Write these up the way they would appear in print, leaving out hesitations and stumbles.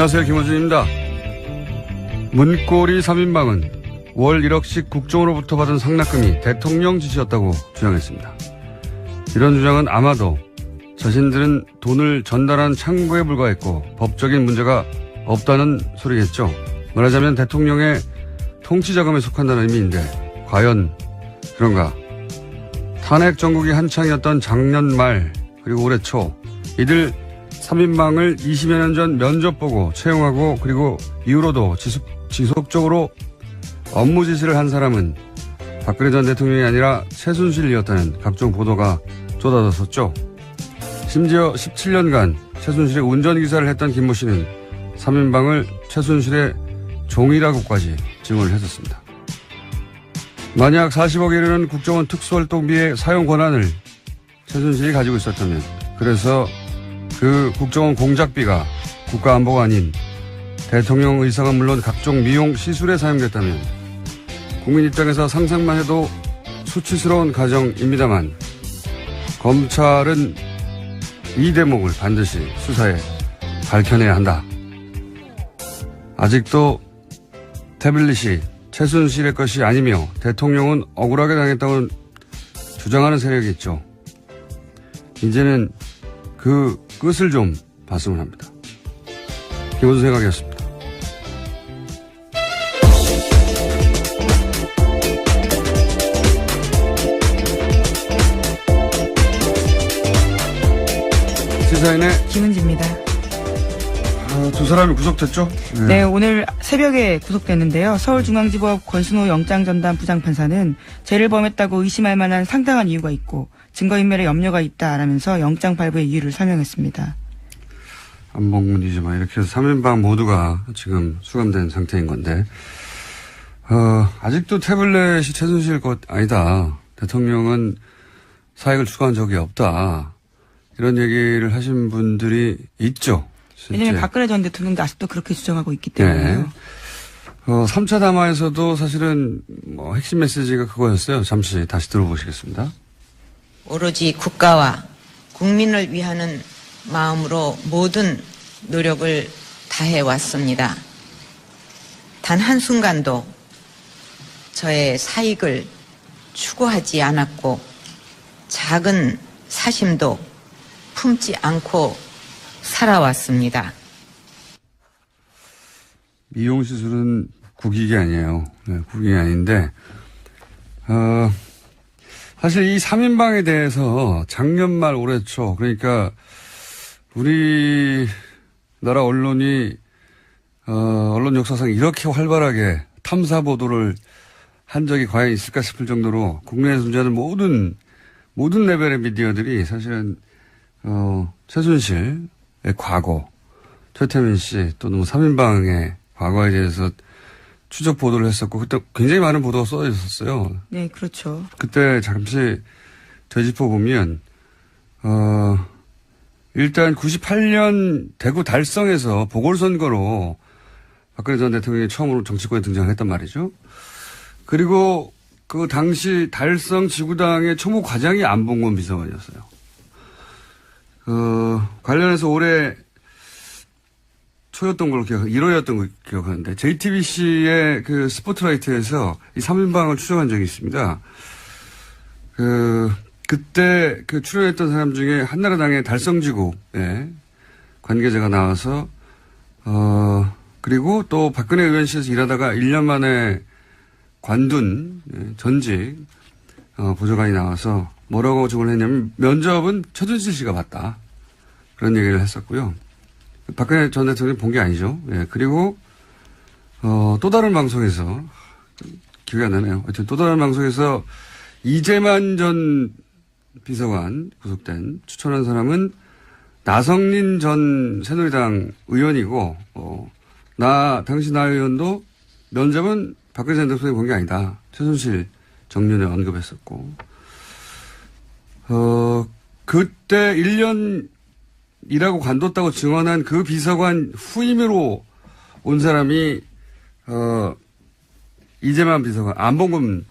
안녕하세요. 김호준입니다. 문고리 3인방은 월 1억씩 국정으로부터 받은 상납금이 대통령 지시였다고 주장했습니다. 이런 주장은 아마도 자신들은 돈을 전달한 창구에 불과했고 법적인 문제가 없다는 소리겠죠. 말하자면 대통령의 통치자금에 속한다는 의미인데 과연 그런가? 탄핵 정국이 한창이었던 작년 말 그리고 올해 초 이들 3인방을 20여 년 전 면접 보고 채용하고 그리고 이후로도 지속적으로 업무 지시를 한 사람은 박근혜 전 대통령이 아니라 최순실이었다는 각종 보도가 쏟아졌었죠. 심지어 17년간 최순실의 운전기사를 했던 김모 씨는 3인방을 최순실의 종이라고까지 증언을 했었습니다. 만약 40억에 이르는 국정원 특수활동비의 사용 권한을 최순실이 가지고 있었다면 그래서 그 국정원 공작비가 국가안보가 아닌 대통령 의사가 물론 각종 미용 시술에 사용됐다면 국민 입장에서 상상만 해도 수치스러운 가정입니다만 검찰은 이 대목을 반드시 수사에 밝혀내야 한다. 아직도 태블릿이 최순실의 것이 아니며 대통령은 억울하게 당했다고 주장하는 세력이 있죠. 이제는 그 끝을 좀 봤으면 합니다. 김원수 생각이었습니다. 시사인의 김은지입니다. 두 사람이 구속됐죠? 네, 오늘 새벽에 구속됐는데요. 서울중앙지법 권순호 영장전담 부장판사는 죄를 범했다고 의심할 만한 상당한 이유가 있고 증거인멸에 염려가 있다라면서 영장 발부의 이유를 설명했습니다. 안봉근이지만 이렇게 해서 3인방 모두가 지금 수감된 상태인 건데 아직도 태블릿이 최순실 것 아니다. 대통령은 사익을 추구한 적이 없다. 이런 얘기를 하신 분들이 있죠. 왜냐하면 박근혜 전 대통령도 아직도 그렇게 주장하고 있기 때문에요. 네. 3차 담화에서도 사실은 핵심 메시지가 그거였어요. 잠시 다시 들어보시겠습니다. 오로지 국가와 국민을 위하는 마음으로 모든 노력을 다해왔습니다. 단 한순간도 저의 사익을 추구하지 않았고 작은 사심도 품지 않고 살아왔습니다. 미용시술은 국익이 아니에요. 네, 국익이 아닌데 사실 이 3인방에 대해서 작년 말 올해 초 그러니까 우리나라 언론이 언론 역사상 이렇게 활발하게 탐사 보도를 한 적이 과연 있을까 싶을 정도로 국내에 존재하는 모든 레벨의 미디어들이 사실은 최순실의 과거, 최태민 씨 또는 3인방의 과거에 대해서 추적 보도를 했었고 그때 굉장히 많은 보도가 쏟아져 있었어요. 네, 그렇죠. 그때 잠시 되짚어 보면 일단 98년 대구 달성에서 보궐선거로 박근혜 전 대통령이 처음으로 정치권에 등장했단 말이죠. 그리고 그 당시 달성 지구당의 초모 과장이 안봉근 비서관이었어요. 관련해서 올해 초였던 걸로 1월이었던 걸로 기억하는데 JTBC의 그 스포트라이트에서 이 3인방을 추정한 적이 있습니다. 그때 그 출연했던 사람 중에 한나라당의 달성지구에 관계자가 나와서 그리고 또 박근혜 의원실에서 일하다가 1년 만에 관둔 전직 보좌관이 나와서 뭐라고 증언을 했냐면 면접은 최순실 씨가 봤다. 그런 얘기를 했었고요. 박근혜 전 대통령이 본 게 아니죠. 예, 그리고 또 다른 방송에서 기억이 안 나네요. 하여튼 또 다른 방송에서 이재만 전 비서관 구속된 추천한 사람은 나성린 전 새누리당 의원이고 당시 나 의원도 면접은 박근혜 전 대통령이 본 게 아니다. 최순실 정윤회 언급했었고 그때 1년 일하고 관뒀다고 증언한 그 비서관 후임으로 온 사람이 이재만 비서관, 안봉근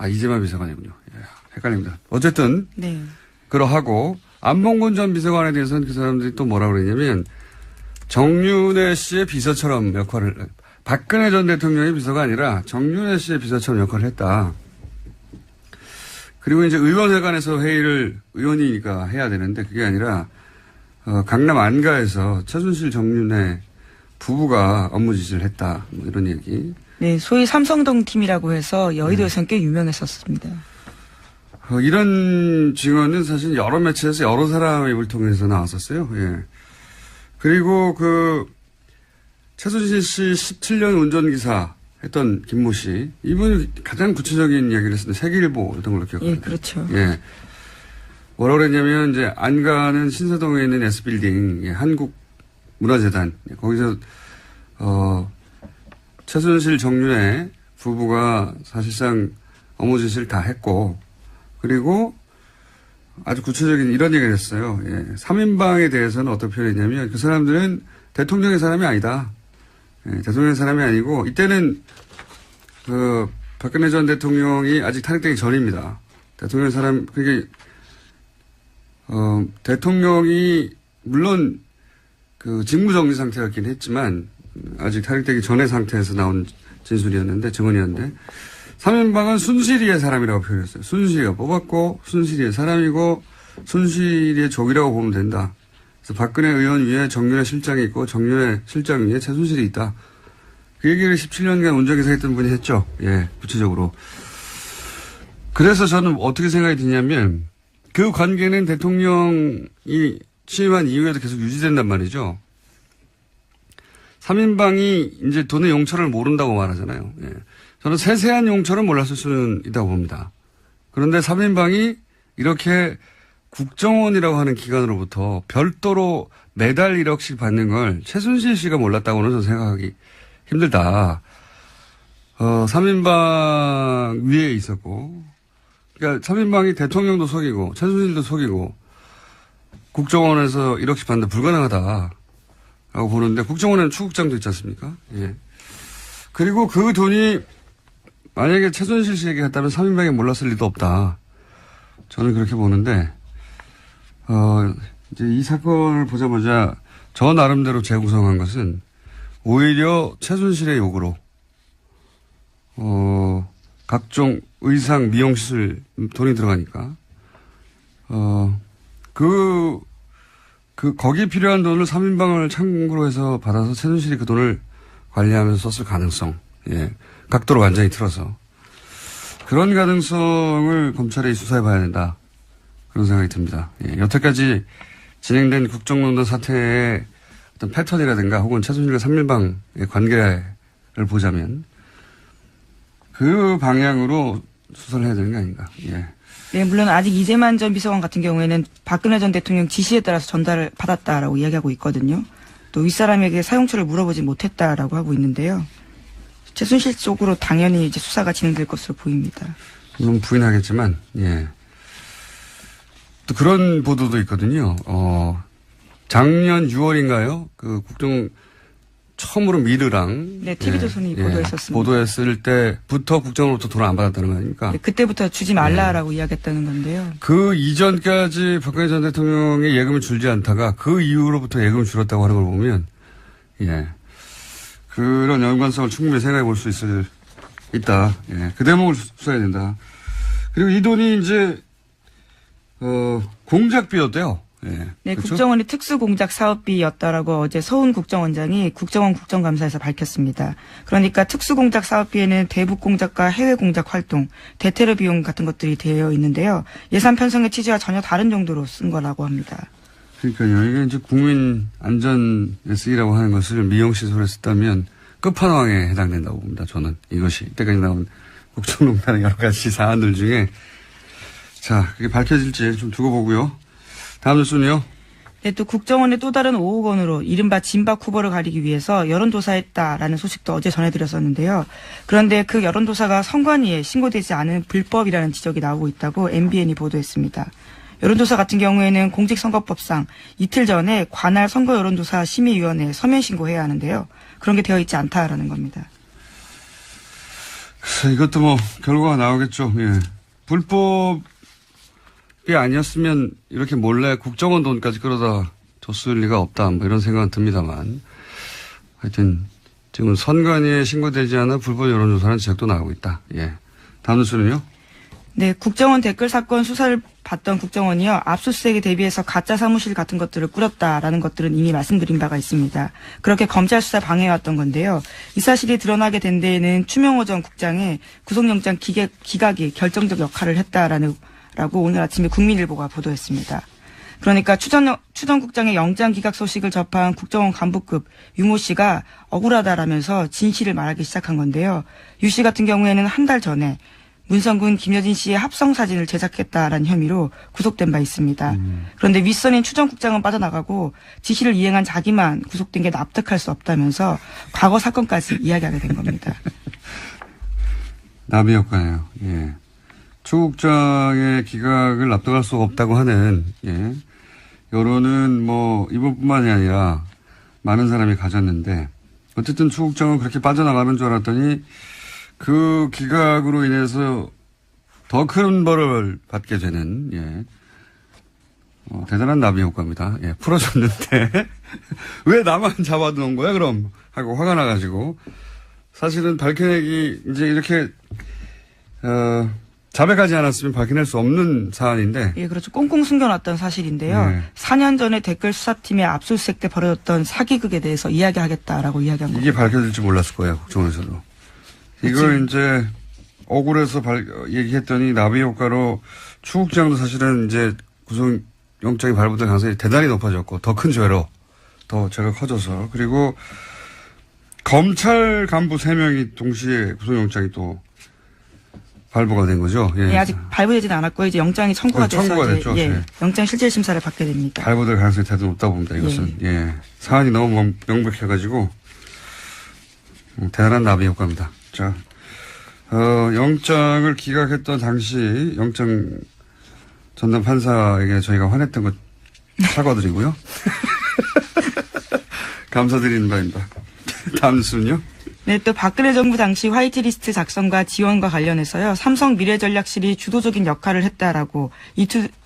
이재만 비서관이군요. 예, 헷갈립니다. 어쨌든 네. 그러하고 안봉근 전 비서관에 대해서는 그 사람들이 또 뭐라고 그랬냐면 정윤회 씨의 비서처럼 역할을, 박근혜 전 대통령의 비서가 아니라 정윤회 씨의 비서처럼 역할을 했다. 그리고 이제 의원회관에서 회의를 의원이니까 해야 되는데 그게 아니라 강남 안가에서 최순실 정윤회 부부가 업무 지시를 했다. 뭐 이런 얘기. 네, 소위 삼성동 팀이라고 해서 여의도에서는 꽤 유명했었습니다. 이런 증언은 사실 여러 매체에서 여러 사람의 입을 통해서 나왔었어요. 예. 그리고 최순실 씨 17년 운전기사 했던 김모 씨, 이분이 가장 구체적인 이야기를 했었는데, 세계일보 이런 걸로 기억합니다. 예, 그렇죠. 예. 뭐라고 그랬냐면, 이제, 안가는 신사동에 있는 S빌딩, 예, 한국문화재단, 예, 거기서, 최순실 정윤회 부부가 사실상 업무 지시를 다 했고, 그리고 아주 구체적인 이런 얘기를 했어요. 예. 3인방에 대해서는 어떻게 표현했냐면, 그 사람들은 대통령의 사람이 아니다. 예, 대통령의 사람이 아니고, 이때는 박근혜 전 대통령이 아직 탄핵되기 전입니다. 대통령의 사람, 그게, 대통령이, 물론, 직무정지 상태였긴 했지만, 아직 탄핵되기 전의 상태에서 나온 진술이었는데, 증언이었는데, 3인방은 순실이의 사람이라고 표현했어요. 순실이가 뽑았고, 순실이의 사람이고, 순실이의 적이라고 보면 된다. 그래서 박근혜 의원 위에 정윤회 실장이 있고 정윤회 실장 위에 최순실이 있다. 그 얘기를 17년간 운전기사 했던 분이 했죠. 예, 구체적으로. 그래서 저는 어떻게 생각이 드냐면 그 관계는 대통령이 취임한 이후에도 계속 유지된단 말이죠. 3인방이 이제 돈의 용처를 모른다고 말하잖아요. 예. 저는 세세한 용처는 몰랐을 수는 있다고 봅니다. 그런데 3인방이 이렇게 국정원이라고 하는 기관으로부터 별도로 매달 1억씩 받는 걸 최순실 씨가 몰랐다고는 저는 생각하기 힘들다. 3인방 위에 있었고, 그러니까 3인방이 대통령도 속이고, 최순실도 속이고, 국정원에서 1억씩 받는데 불가능하다라고 보는데, 국정원에는 추국장도 있지 않습니까? 예. 그리고 그 돈이 만약에 최순실 씨에게 갔다면 3인방이 몰랐을 리도 없다. 저는 그렇게 보는데, 이제 이 사건을 보자마자 저 나름대로 재구성한 것은 오히려 최순실의 요구로, 각종 의상, 미용시술 돈이 들어가니까, 거기에 필요한 돈을 3인방을 참고로 해서 받아서 최순실이 그 돈을 관리하면서 썼을 가능성, 예. 각도로 완전히 틀어서. 그런 가능성을 검찰이 수사해 봐야 된다. 그런 생각이 듭니다. 예, 여태까지 진행된 국정농단 사태의 어떤 패턴이라든가 혹은 최순실과 3인방의 관계를 보자면 그 방향으로 수사를 해야 되는 게 아닌가. 예. 네, 물론 아직 이재만 전 비서관 같은 경우에는 박근혜 전 대통령 지시에 따라서 전달을 받았다라고 이야기하고 있거든요. 또 윗사람에게 사용처를 물어보지 못했다라고 하고 있는데요. 최순실 쪽으로 당연히 이제 수사가 진행될 것으로 보입니다. 물론 부인하겠지만, 예. 또 그런 보도도 있거든요. 작년 6월인가요? 국정 처음으로 미르랑 네, TV조선이 보도했었습니다. 보도했을 때부터 국정으로부터 돈을 안 받았다는 거 아닙니까? 네, 그때부터 주지 말라라고 이야기했다는 건데요. 그 이전까지 박근혜 전 대통령의 예금을 줄지 않다가 그 이후로부터 예금을 줄었다고 하는 걸 보면, 예. 그런 연관성을 충분히 생각해 볼 수 있다. 예. 그 대목을 수사해야 된다. 그리고 이 돈이 이제, 공작비였대요. 예. 네, 그렇죠? 국정원이 특수공작 사업비였다라고 어제 서훈 국정원장이 국정원 국정감사에서 밝혔습니다. 그러니까 특수공작 사업비에는 대북 공작과 해외 공작 활동, 대테러 비용 같은 것들이 되어 있는데요. 예산 편성의 취지와 전혀 다른 정도로 쓴 거라고 합니다. 그러니까요. 이게 이제 국민 안전에 쓰이라고 하는 것을 미용시설에 썼다면 끝판왕에 해당된다고 봅니다. 저는 이것이 이때까지 나온 국정농단의 여러 가지 사안들 중에 자, 그게 밝혀질지 좀 두고 보고요. 다음 뉴스는요. 네, 또 국정원의 또 다른 5억 원으로 이른바 진박 후보를 가리기 위해서 여론조사했다라는 소식도 어제 전해드렸었는데요. 그런데 그 여론조사가 선관위에 신고되지 않은 불법이라는 지적이 나오고 있다고 MBN이 보도했습니다. 여론조사 같은 경우에는 공직선거법상 이틀 전에 관할 선거여론조사 심의위원회에 서면 신고해야 하는데요. 그런 게 되어 있지 않다라는 겁니다. 이것도 뭐 결과가 나오겠죠. 예. 불법이 아니었으면 이렇게 몰래 국정원 돈까지 끌어다 줬을 리가 없다. 뭐 이런 생각은 듭니다만. 하여튼 지금 선관위에 신고되지 않은 불법 여론조사는 지적도 나오고 있다. 예. 다음 뉴스는요? 네, 국정원 댓글 사건 수사를 받던 국정원이요. 압수수색에 대비해서 가짜 사무실 같은 것들을 꾸렸다라는 것들은 이미 말씀드린 바가 있습니다. 그렇게 검찰 수사 방해해왔던 건데요. 이 사실이 드러나게 된 데에는 추명호 전 국장의 구속영장 기각이 결정적 역할을 했다라고 오늘 아침에 국민일보가 보도했습니다. 그러니까 추 전 국장의 영장 기각 소식을 접한 국정원 간부급 유모 씨가 억울하다라면서 진실을 말하기 시작한 건데요. 유 씨 같은 경우에는 한 달 전에 문성군 김여진 씨의 합성 사진을 제작했다라는 혐의로 구속된 바 있습니다. 그런데 윗선인 추 전 국장은 빠져나가고 지시를 이행한 자기만 구속된 게 납득할 수 없다면서 과거 사건까지 이야기하게 된 겁니다. 나비 효과네요. 예. 추 국장의 기각을 납득할 수가 없다고 하는, 예. 여론은 뭐, 이번뿐만이 아니라 많은 사람이 가졌는데, 어쨌든 추 국장은 그렇게 빠져나가는 줄 알았더니, 그 기각으로 인해서 더 큰 벌을 받게 되는, 예. 대단한 나비 효과입니다. 예. 풀어줬는데, 왜 나만 잡아놓은 거야, 그럼? 하고 화가 나가지고. 사실은 밝혀내기, 이제 이렇게, 자백하지 않았으면 밝혀낼 수 없는 사안인데. 예, 그렇죠. 꽁꽁 숨겨놨던 사실인데요. 네. 4년 전에 댓글 수사팀의 압수수색 때 벌어졌던 사기극에 대해서 이야기하겠다라고 이야기한 겁니다. 이게 밝혀질지 몰랐을 거예요, 국정원에서도. 이걸 이제 억울해서 얘기했더니 나비 효과로 추 국장도 사실은 이제 구속영장이 발부될 가능성이 대단히 높아졌고 더 큰 죄로 더 죄가 커져서 그리고 검찰 간부 3명이 동시에 구속영장이 또 발부가 된 거죠. 예. 네, 아직 발부되지는 않았고 이제 영장이 청구가 돼서 됐죠. 예, 네. 영장 실질 심사를 받게 됩니다. 발부될 가능성이 대단히 높다고 봅니다. 이것은 예. 사안이 너무 명백해가지고 대단한 나비 효과입니다. 자, 영장을 기각했던 당시 영장 전담 판사에게 저희가 화냈던 것 사과드리고요. 감사드리는 바입니다. 다음 뉴스는요? 네, 또 박근혜 정부 당시 화이트리스트 작성과 지원과 관련해서요. 삼성 미래전략실이 주도적인 역할을 했다라고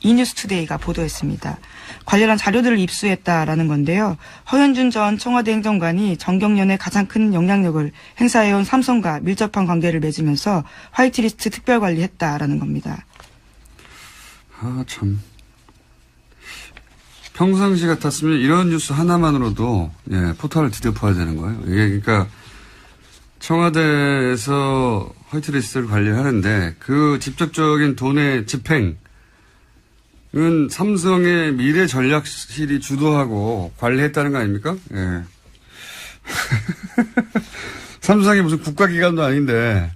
이뉴스투데이가 보도했습니다. 관련한 자료들을 입수했다라는 건데요. 허현준 전 청와대 행정관이 정경련의 가장 큰 영향력을 행사해온 삼성과 밀접한 관계를 맺으면서 화이트리스트 특별관리했다라는 겁니다. 아, 참. 평상시 같았으면 이런 뉴스 하나만으로도 예, 포털을 뒤덮어야 되는 거예요. 이게 그러니까 청와대에서 화이트리스트를 관리하는데 그 직접적인 돈의 집행은 삼성의 미래 전략실이 주도하고 관리했다는 거 아닙니까? 예. 삼성이 무슨 국가기관도 아닌데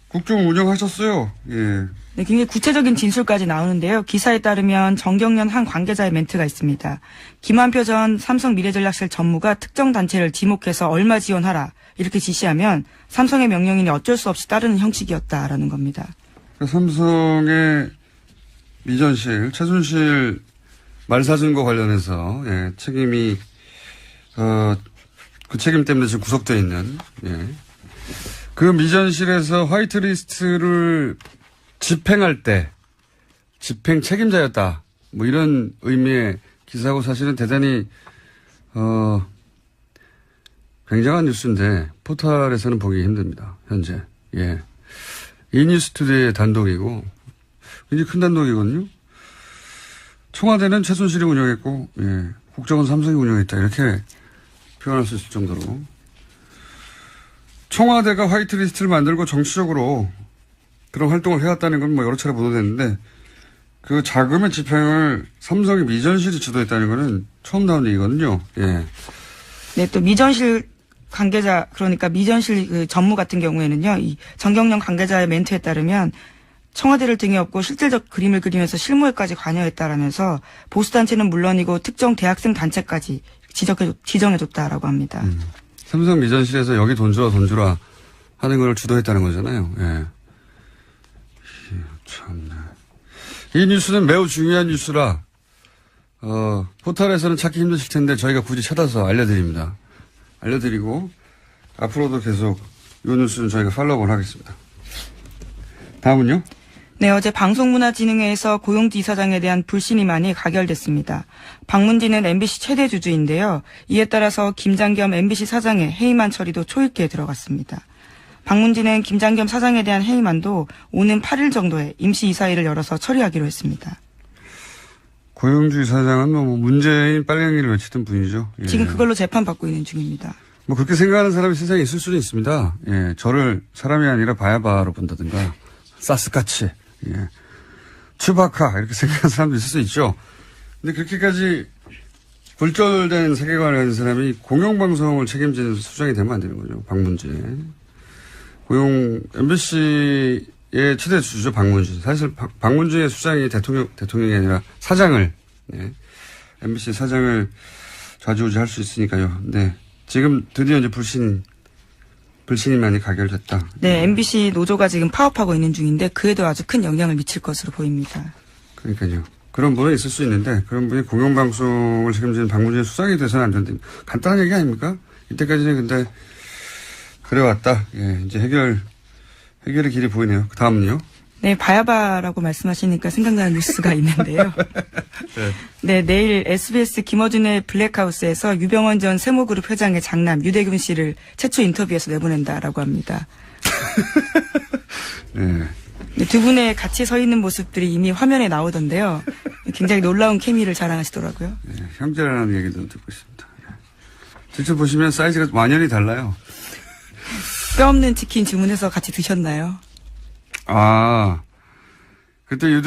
국정 운영하셨어요. 예. 네, 굉장히 구체적인 진술까지 나오는데요. 기사에 따르면 정경련 한 관계자의 멘트가 있습니다. 김한표 전 삼성 미래전략실 전무가 특정 단체를 지목해서 얼마 지원하라 이렇게 지시하면 삼성의 명령인이 어쩔 수 없이 따르는 형식이었다라는 겁니다. 삼성의 미전실, 최순실 말사준과 관련해서 예, 책임이 그 책임 때문에 지금 구속되어 있는 예. 그 미전실에서 화이트리스트를 집행할 때 집행 책임자였다. 뭐 이런 의미의 기사고 사실은 대단히 굉장한 뉴스인데 포털에서는 보기 힘듭니다. 현재. 예. 이뉴스투데이의 단독이고 굉장히 큰 단독이거든요. 청와대는 최순실이 운영했고 예. 국정원 삼성이 운영했다. 이렇게 표현할 수 있을 정도로 청와대가 화이트리스트를 만들고 정치적으로 그런 활동을 해왔다는 건 뭐 여러 차례 보도됐는데 그 자금의 집행을 삼성의 미전실이 주도했다는 거는 처음 나온 얘기거든요. 예. 네, 또 미전실 관계자 그러니까 미전실 그 전무 같은 경우에는요. 이 정경련 관계자의 멘트에 따르면 청와대를 등에 업고 실질적 그림을 그리면서 실무에까지 관여했다라면서 보수단체는 물론이고 특정 대학생 단체까지 지정해줬다라고 합니다. 삼성 미전실에서 여기 돈 주라 하는 걸 주도했다는 거잖아요. 예. 참네. 이 뉴스는 매우 중요한 뉴스라 포털에서는 찾기 힘드실 텐데 저희가 굳이 찾아서 알려드립니다. 알려드리고 앞으로도 계속 이 뉴스는 저희가 팔로우를 하겠습니다. 다음은요? 네, 어제 방송문화진흥회에서 고용주 이사장에 대한 불신임안이 가결됐습니다. 박문진은 MBC 최대 주주인데요. 이에 따라서 김장겸 MBC 사장의 해임안 처리도 초읽기에 들어갔습니다. 박문진은 김장겸 사장에 대한 해임안도 오는 8일 정도에 임시 이사회를 열어서 처리하기로 했습니다. 고용주 이사장은 뭐 문재인 빨갱이를 외치던 분이죠. 예. 지금 그걸로 재판받고 있는 중입니다. 뭐 그렇게 생각하는 사람이 세상에 있을 수는 있습니다. 예. 저를 사람이 아니라 바야바로 본다든가 사스카치, 예. 추바카 이렇게 생각하는 사람도 있을 수 있죠. 근데 그렇게까지 굴절된 세계관을 가진 사람이 공영방송을 책임지는 수장이 되면 안 되는 거죠. 박문진. MBC의 최대 주주죠, 박문진. 사실 박문진의 수장이 대통령이 아니라 사장을, 네. MBC 사장을 좌지우지할 수 있으니까요. 네. 지금 드디어 이제 불신임안이 가결됐다. 네, MBC 노조가 지금 파업하고 있는 중인데 그에도 아주 큰 영향을 미칠 것으로 보입니다. 그러니까요. 그런 분은 있을 수 있는데 그런 분이 공영방송을 책임지는 박문진 수장이 돼서는 안 되는데 간단한 얘기 아닙니까? 이때까지는 근데 그래왔다. 예, 이제 해결의 길이 보이네요. 그 다음은요? 네, 바야바라고 말씀하시니까 생각나는 뉴스가 있는데요. 네, 내일 SBS 김어준의 블랙하우스에서 유병원 전 세모그룹 회장의 장남 유대균 씨를 최초 인터뷰에서 내보낸다라고 합니다. 네. 네, 두 분의 같이 서 있는 모습들이 이미 화면에 나오던데요. 굉장히 놀라운 케미를 자랑하시더라고요. 네, 형제라는 얘기도 듣고 있습니다. 직접 보시면 사이즈가 완연히 달라요. 뼈 없는 치킨 주문해서 같이 드셨나요? 아, 그때 이호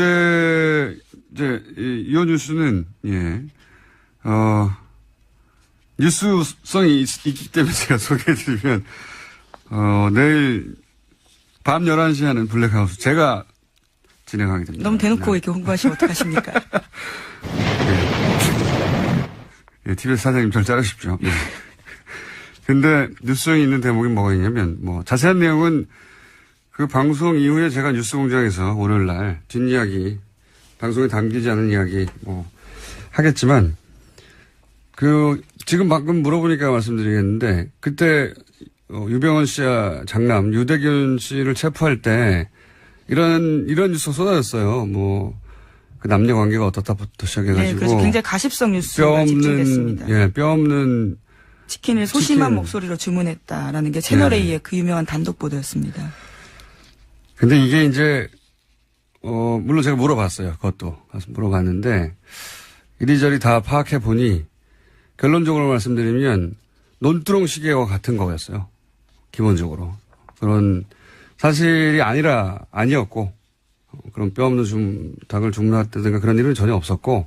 뉴스는, 예, 뉴스성이 있기 때문에 제가 소개해드리면, 내일 밤 11시에 하는 블랙하우스 제가 진행하게 됩니다. 너무 대놓고 네. 이렇게 홍보하시면 어떡하십니까? 예, TBS 사장님 절 자르십시오. 네. 근데 뉴스성이 있는 대목이 뭐가 있냐면, 자세한 내용은 그 방송 이후에 제가 뉴스공장에서 월요일 날 뒷이야기, 방송에 담기지 않은 이야기 하겠지만, 지금 방금 물어보니까 말씀드리겠는데, 그때 유병원 씨와 장남 유대균 씨를 체포할 때 이런 뉴스가 쏟아졌어요. 그 남녀 관계가 어떻다부터 시작해가지고. 네, 그래서 굉장히 가십성 뉴스가 집중됐습니다. 예, 뼈 없는 치킨을 소심한 목소리로 주문했다라는 게 채널A의 그 유명한 단독 보도였습니다. 근데 이게 이제, 물론 제가 물어봤어요. 그것도. 가서 물어봤는데, 이리저리 다 파악해 보니, 결론적으로 말씀드리면, 논두렁 시계와 같은 거였어요. 기본적으로. 그런 사실이 아니었고, 그런 뼈 없는 닭을 주문했다든가 그런 일은 전혀 없었고,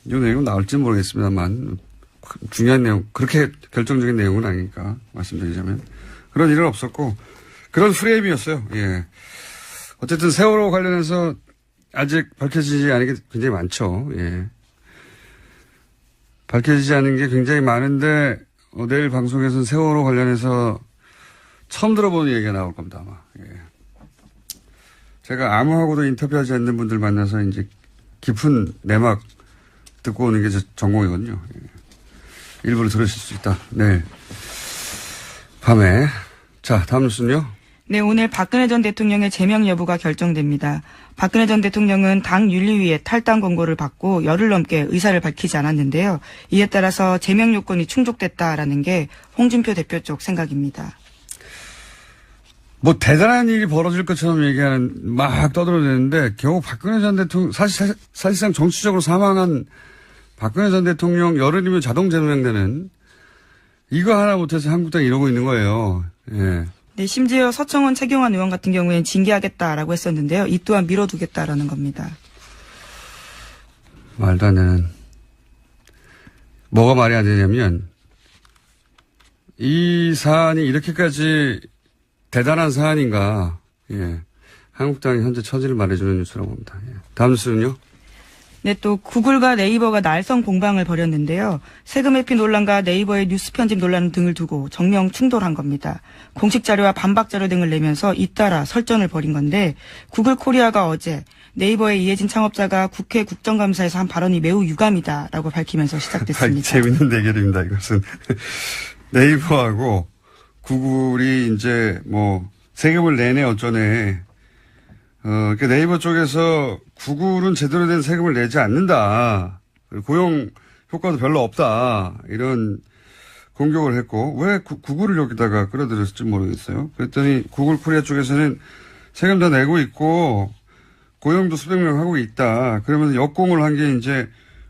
이 내용은 나올지 모르겠습니다만, 중요한 내용, 그렇게 결정적인 내용은 아니니까 말씀드리자면, 그런 일은 없었고, 그런 프레임이었어요. 예. 어쨌든 세월호 관련해서 아직 밝혀지지 않은 게 굉장히 많죠. 예. 밝혀지지 않은 게 굉장히 많은데 내일 방송에서는 세월호 관련해서 처음 들어보는 얘기가 나올 겁니다. 아마. 예. 제가 아무하고도 인터뷰하지 않는 분들 만나서 이제 깊은 내막 듣고 오는 게 제 전공이거든요. 예. 일부러 들으실 수 있다. 네. 밤에. 자, 다음 뉴스는요. 네, 오늘 박근혜 전 대통령의 제명 여부가 결정됩니다. 박근혜 전 대통령은 당 윤리위에 탈당 권고를 받고 열흘 넘게 의사를 밝히지 않았는데요. 이에 따라서 제명 요건이 충족됐다라는 게 홍준표 대표 쪽 생각입니다. 대단한 일이 벌어질 것처럼 막 떠들어대는데 결국 박근혜 전 대통령 사실상 정치적으로 사망한 박근혜 전 대통령 열흘이면 자동 제명되는 이거 하나 못해서 한국당이 이러고 있는 거예요. 예. 네, 심지어 서청원 최경환 의원 같은 경우에는 징계하겠다라고 했었는데요. 이 또한 미뤄두겠다라는 겁니다. 말도 안 되는. 뭐가 말이 안 되냐면 이 사안이 이렇게까지 대단한 사안인가. 예. 한국당이 현재 처지를 말해주는 뉴스라고 봅니다. 예. 다음 뉴스는요. 네, 또 구글과 네이버가 날성 공방을 벌였는데요. 세금 회피 논란과 네이버의 뉴스 편집 논란 등을 두고 정면 충돌한 겁니다. 공식 자료와 반박 자료 등을 내면서 잇따라 설전을 벌인 건데 구글 코리아가 어제 네이버의 이해진 창업자가 국회 국정감사에서 한 발언이 매우 유감이다라고 밝히면서 시작됐습니다. 재밌는 대결입니다. 이것은 네이버하고 구글이 이제 세금을 내네 어쩌네 그러니까 네이버 쪽에서 구글은 제대로 된 세금을 내지 않는다. 고용 효과도 별로 없다. 이런 공격을 했고, 왜 구글을 여기다가 끌어들였을지 모르겠어요. 그랬더니 구글 코리아 쪽에서는 세금 다 내고 있고, 고용도 수백 명 하고 있다. 그러면서 역공을 한 게 이제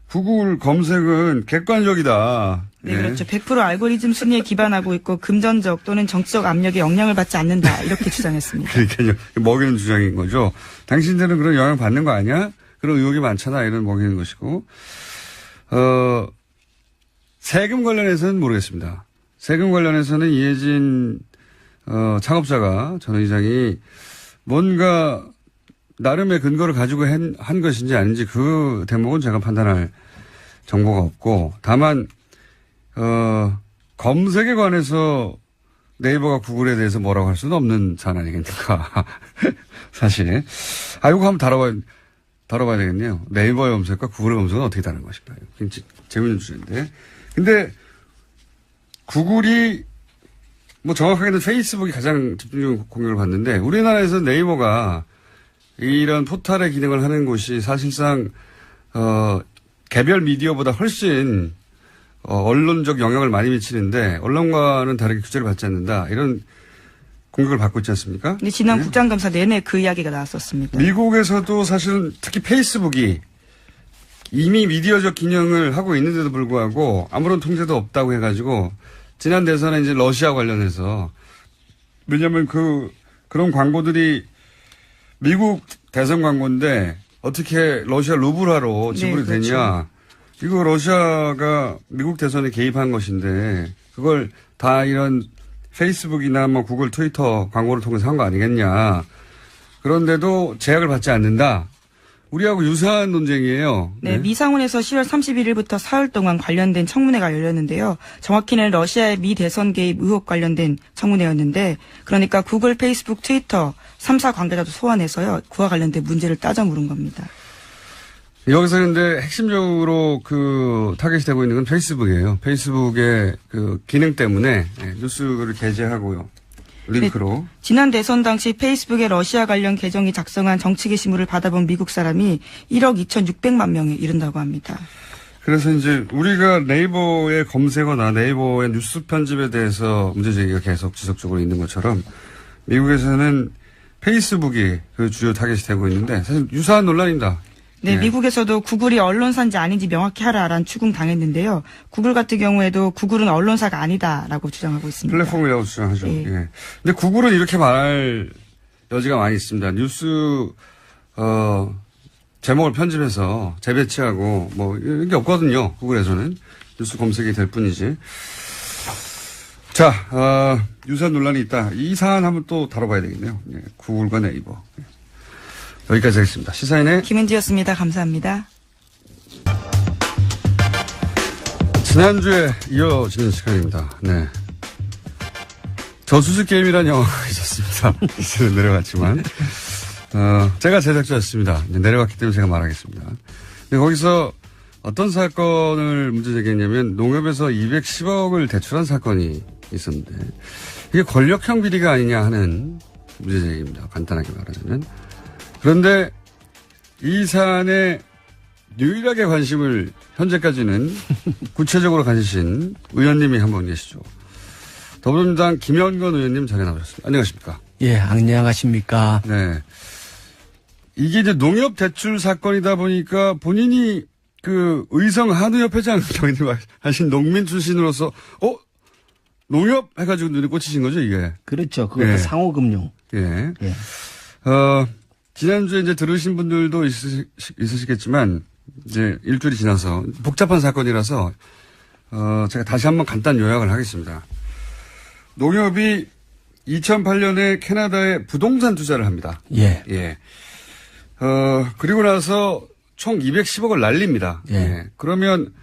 구글 검색은 객관적이다. 네, 그렇죠. 100% 알고리즘 순위에 기반하고 있고 금전적 또는 정치적 압력에 영향을 받지 않는다. 이렇게 주장했습니다. 그러니까요. 먹이는 주장인 거죠. 당신들은 그런 영향 받는 거 아니야? 그런 의혹이 많잖아. 이런 먹이는 것이고. 세금 관련해서는 모르겠습니다. 세금 관련해서는 이혜진 창업자가 전 의장이 뭔가 나름의 근거를 가지고 한 것인지 아닌지 그 대목은 제가 판단할 정보가 없고, 다만 검색에 관해서 네이버가 구글에 대해서 뭐라고 할 수는 없는 사안 아니겠습니까? 사실. 이거 한번 다뤄봐야 되겠네요. 네이버의 검색과 구글의 검색은 어떻게 다른 것인가. 굉장히 재밌는 주제인데. 근데 구글이 뭐 정확하게는 페이스북이 가장 집중적으로 공격을 받는데, 우리나라에서 네이버가 이런 포털의 기능을 하는 곳이 사실상 개별 미디어보다 훨씬 언론적 영향을 많이 미치는데 언론과는 다르게 규제를 받지 않는다. 이런 공격을 받고 있지 않습니까? 근데 지난 네. 국장감사 내내 그 이야기가 나왔었습니다. 미국에서도 사실은 특히 페이스북이 이미 미디어적 기능을 하고 있는데도 불구하고 아무런 통제도 없다고 해가지고 지난 대선에 이제 러시아 관련해서, 왜냐하면 그런 광고들이 미국 대선 광고인데 어떻게 러시아 루블화로 지불이 네, 그렇죠. 되냐. 이거 러시아가 미국 대선에 개입한 것인데 그걸 다 이런 페이스북이나 뭐 구글, 트위터 광고를 통해서 한 거 아니겠냐. 그런데도 제약을 받지 않는다. 우리하고 유사한 논쟁이에요. 네, 미상원에서 10월 31일부터 사흘 동안 관련된 청문회가 열렸는데요. 정확히는 러시아의 미 대선 개입 의혹 관련된 청문회였는데, 그러니까 구글, 페이스북, 트위터 3사 관계자도 소환해서요, 그와 관련된 문제를 따져 물은 겁니다. 여기서 근데 핵심적으로 타겟이 되고 있는 건 페이스북이에요. 페이스북의 기능 때문에 뉴스를 게재하고요. 링크로. 네, 지난 대선 당시 페이스북의 러시아 관련 계정이 작성한 정치 게시물을 받아본 미국 사람이 1억 2,600만 명에 이른다고 합니다. 그래서 이제 우리가 네이버에 검색어나 네이버의 뉴스 편집에 대해서 문제제기가 계속 지속적으로 있는 것처럼 미국에서는 페이스북이 그 주요 타겟이 되고 있는데 사실 유사한 논란입니다. 네, 예. 미국에서도 구글이 언론사인지 아닌지 명확히 하라라는 추궁당했는데요. 구글 같은 경우에도 구글은 언론사가 아니다라고 주장하고 있습니다. 플랫폼이라고 주장하죠. 예. 예. 근데 구글은 이렇게 말할 여지가 많이 있습니다. 뉴스 제목을 편집해서 재배치하고 뭐 이런 게 없거든요. 구글에서는 뉴스 검색이 될 뿐이지. 자, 유사한 논란이 있다. 이 사안 한번 또 다뤄봐야 되겠네요. 예. 구글과 네이버. 예. 여기까지 하겠습니다. 시사인의 김은지였습니다. 감사합니다. 지난주에 이어지는 시간입니다. 네. 저수지 게임이라는 영화가 있었습니다. 이제는 내려갔지만. 제가 제작자였습니다. 내려갔기 때문에 제가 말하겠습니다. 근데 거기서 어떤 사건을 문제 제기했냐면 농협에서 210억을 대출한 사건이 있었는데 이게 권력형 비리가 아니냐 하는 문제 제기입니다. 간단하게 말하자면. 그런데 이 사안에 유일하게 관심을 현재까지는 구체적으로 가지신 의원님이 한 분 계시죠. 더불어민주당 김현건 의원님 자리에 나오셨습니다. 안녕하십니까? 예, 안녕하십니까? 네. 이게 이제 농협 대출 사건이다 보니까 본인이 의성 한우협회장 하신 농민 출신으로서 농협 해가지고 눈에 꽂히신 거죠, 이게? 그렇죠. 그것도 예. 상호금융. 예. 예. 지난주에 이제 들으신 분들도 있으시겠지만, 이제 일주일이 지나서 복잡한 사건이라서, 제가 다시 한번 간단 요약을 하겠습니다. 농협이 2008년에 캐나다에 부동산 투자를 합니다. 예. 예. 그리고 나서 총 210억을 날립니다. 예. 예. 그러면,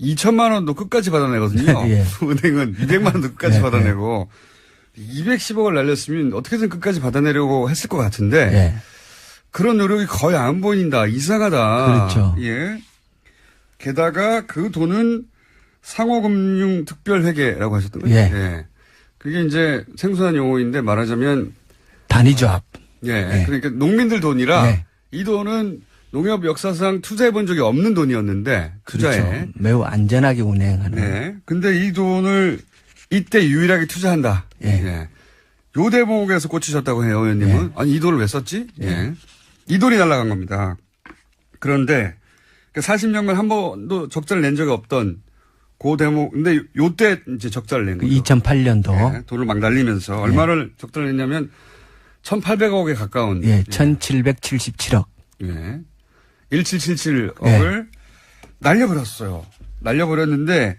2천만 원도 끝까지 받아내거든요. 예. 은행은 200만 원도 끝까지 예. 받아내고, 210억을 날렸으면 어떻게든 끝까지 받아내려고 했을 것 같은데, 예. 그런 노력이 거의 안 보인다. 이상하다. 그렇죠. 예. 게다가 그 돈은 상호금융특별회계라고 하셨던 거죠. 예. 예. 그게 이제 생소한 용어인데 말하자면 단위조합. 예. 네. 그러니까 농민들 돈이라 네. 이 돈은 농협 역사상 투자해 본 적이 없는 돈이었는데 투자에. 그렇죠. 매우 안전하게 운행하는. 네. 근데 이 돈을 이때 유일하게 투자한다. 예. 예. 요 대목에서 꽂히셨다고 해요, 의원님은. 예. 아니, 이 돈을 왜 썼지? 예. 이 돈이 날아간 겁니다. 그런데 40년간 한 번도 적자를 낸 적이 없던 그 대목, 근데 요때 이제 적자를 낸 거죠. 2008년도. 예. 돈을 막 날리면서 얼마를 적자를 냈냐면 1,800억에 가까운. 예. 1,777억. 예. 1777억을 날려버렸어요. 날려버렸는데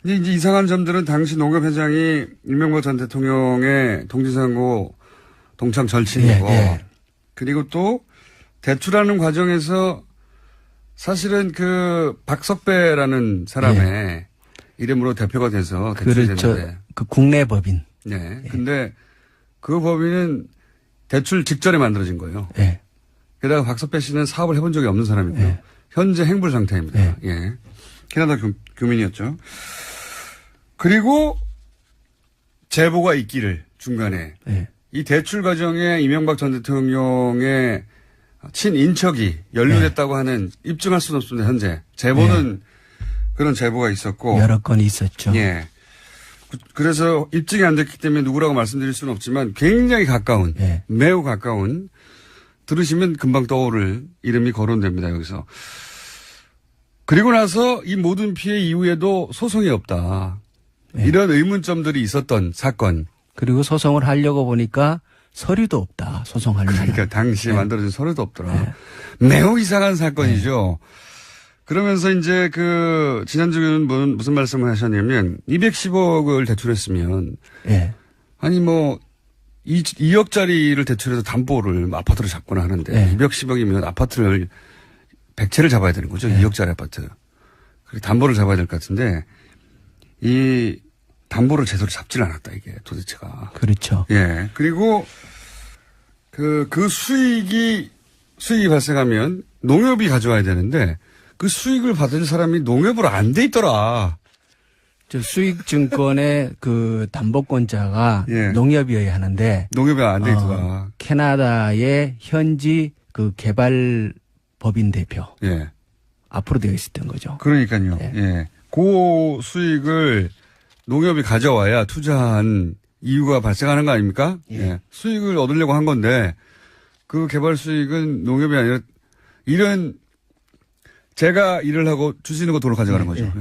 이제 이상한 점들은 당시 농협회장이 이명박 전 대통령의 동지상고 동창 절친이고 그리고 또 대출하는 과정에서 사실은 그 박석배라는 사람의 이름으로 대표가 돼서 대출이 그렇죠. 됐는데. 그 국내 법인. 네. 근데 그 법인은 대출 직전에 만들어진 거예요. 예. 게다가 박석배 씨는 사업을 해본 적이 없는 사람이고요. 현재 행불 상태입니다. 예. 캐나다 교민이었죠. 그리고 제보가 있기를 중간에 이 대출 과정에 이명박 전 대통령의 친인척이 연루됐다고 하는 입증할 수는 없습니다. 현재 제보는 그런 제보가 있었고 여러 건이 있었죠. 예. 그래서 입증이 안 됐기 때문에 누구라고 말씀드릴 수는 없지만 굉장히 가까운 매우 가까운 들으시면 금방 떠오를 이름이 거론됩니다. 여기서. 그리고 나서 이 모든 피해 이후에도 소송이 없다. 이런 의문점들이 있었던 사건. 그리고 소송을 하려고 보니까 서류도 없다. 소송하려면. 그러니까 당시에 만들어진 서류도 없더라. 매우 이상한 사건이죠. 그러면서 이제 지난주에는 무슨 말씀을 하셨냐면 210억을 대출했으면 아니 뭐 2억짜리를 대출해서 담보를 아파트를 잡거나 하는데 210억이면 아파트를 100채를 잡아야 되는 거죠. 2억짜리 아파트. 그리고 담보를 잡아야 될 것 같은데 이 담보를 제대로 잡질 않았다 이게 도대체가. 그렇죠. 예. 그리고 그 수익이 발생하면 농협이 가져와야 되는데 그 수익을 받을 사람이 농협으로 안 돼 있더라. 저 수익증권의 그 담보권자가 농협이어야 하는데 농협이 안 돼 있더라. 캐나다의 현지 그 개발 법인 대표. 앞으로 되어 있었던 거죠. 그러니까요. 예. 그 수익을 농협이 가져와야 투자한 이유가 발생하는 거 아닙니까? 수익을 얻으려고 한 건데 그 개발 수익은 농협이 아니라 이런 제가 일을 하고 주시는 거 돈을 가져가는 거죠.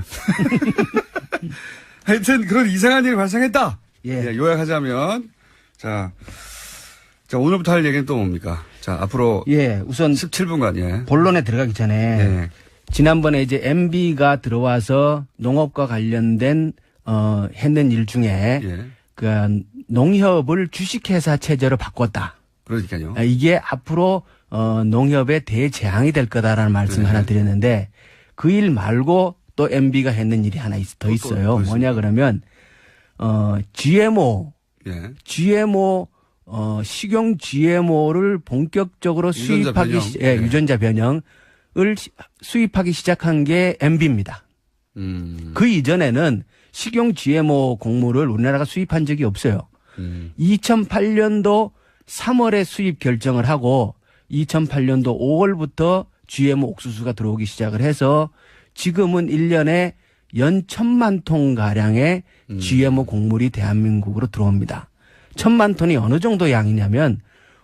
하여튼 그런 이상한 일이 발생했다. 요약하자면 자, 오늘부터 할 얘기는 또 뭡니까? 자, 앞으로 우선 17분간 본론에 들어가기 전에 지난번에 이제 MB가 들어와서 농업과 관련된 했는 일 중에 그 농협을 주식회사 체제로 바꿨다. 그러니까요. 이게 앞으로 농협의 대재앙이 될 거다라는 말씀을 하나 드렸는데 그 일 말고 또 MB가 했는 일이 하나 더 있어요. 뭐냐 그러면 GMO 식용 GMO를 본격적으로 수입하기 유전자 변형을 수입하기 시작한 게 MB입니다. 그 이전에는 식용 GMO 곡물을 우리나라가 수입한 적이 없어요. 2008년도 3월에 수입 결정을 하고 2008년도 5월부터 GMO 옥수수가 들어오기 시작을 해서 지금은 1년에 연 1,000만 톤 가량의 GMO 곡물이 대한민국으로 들어옵니다. 1,000만 톤이 어느 정도 양이냐면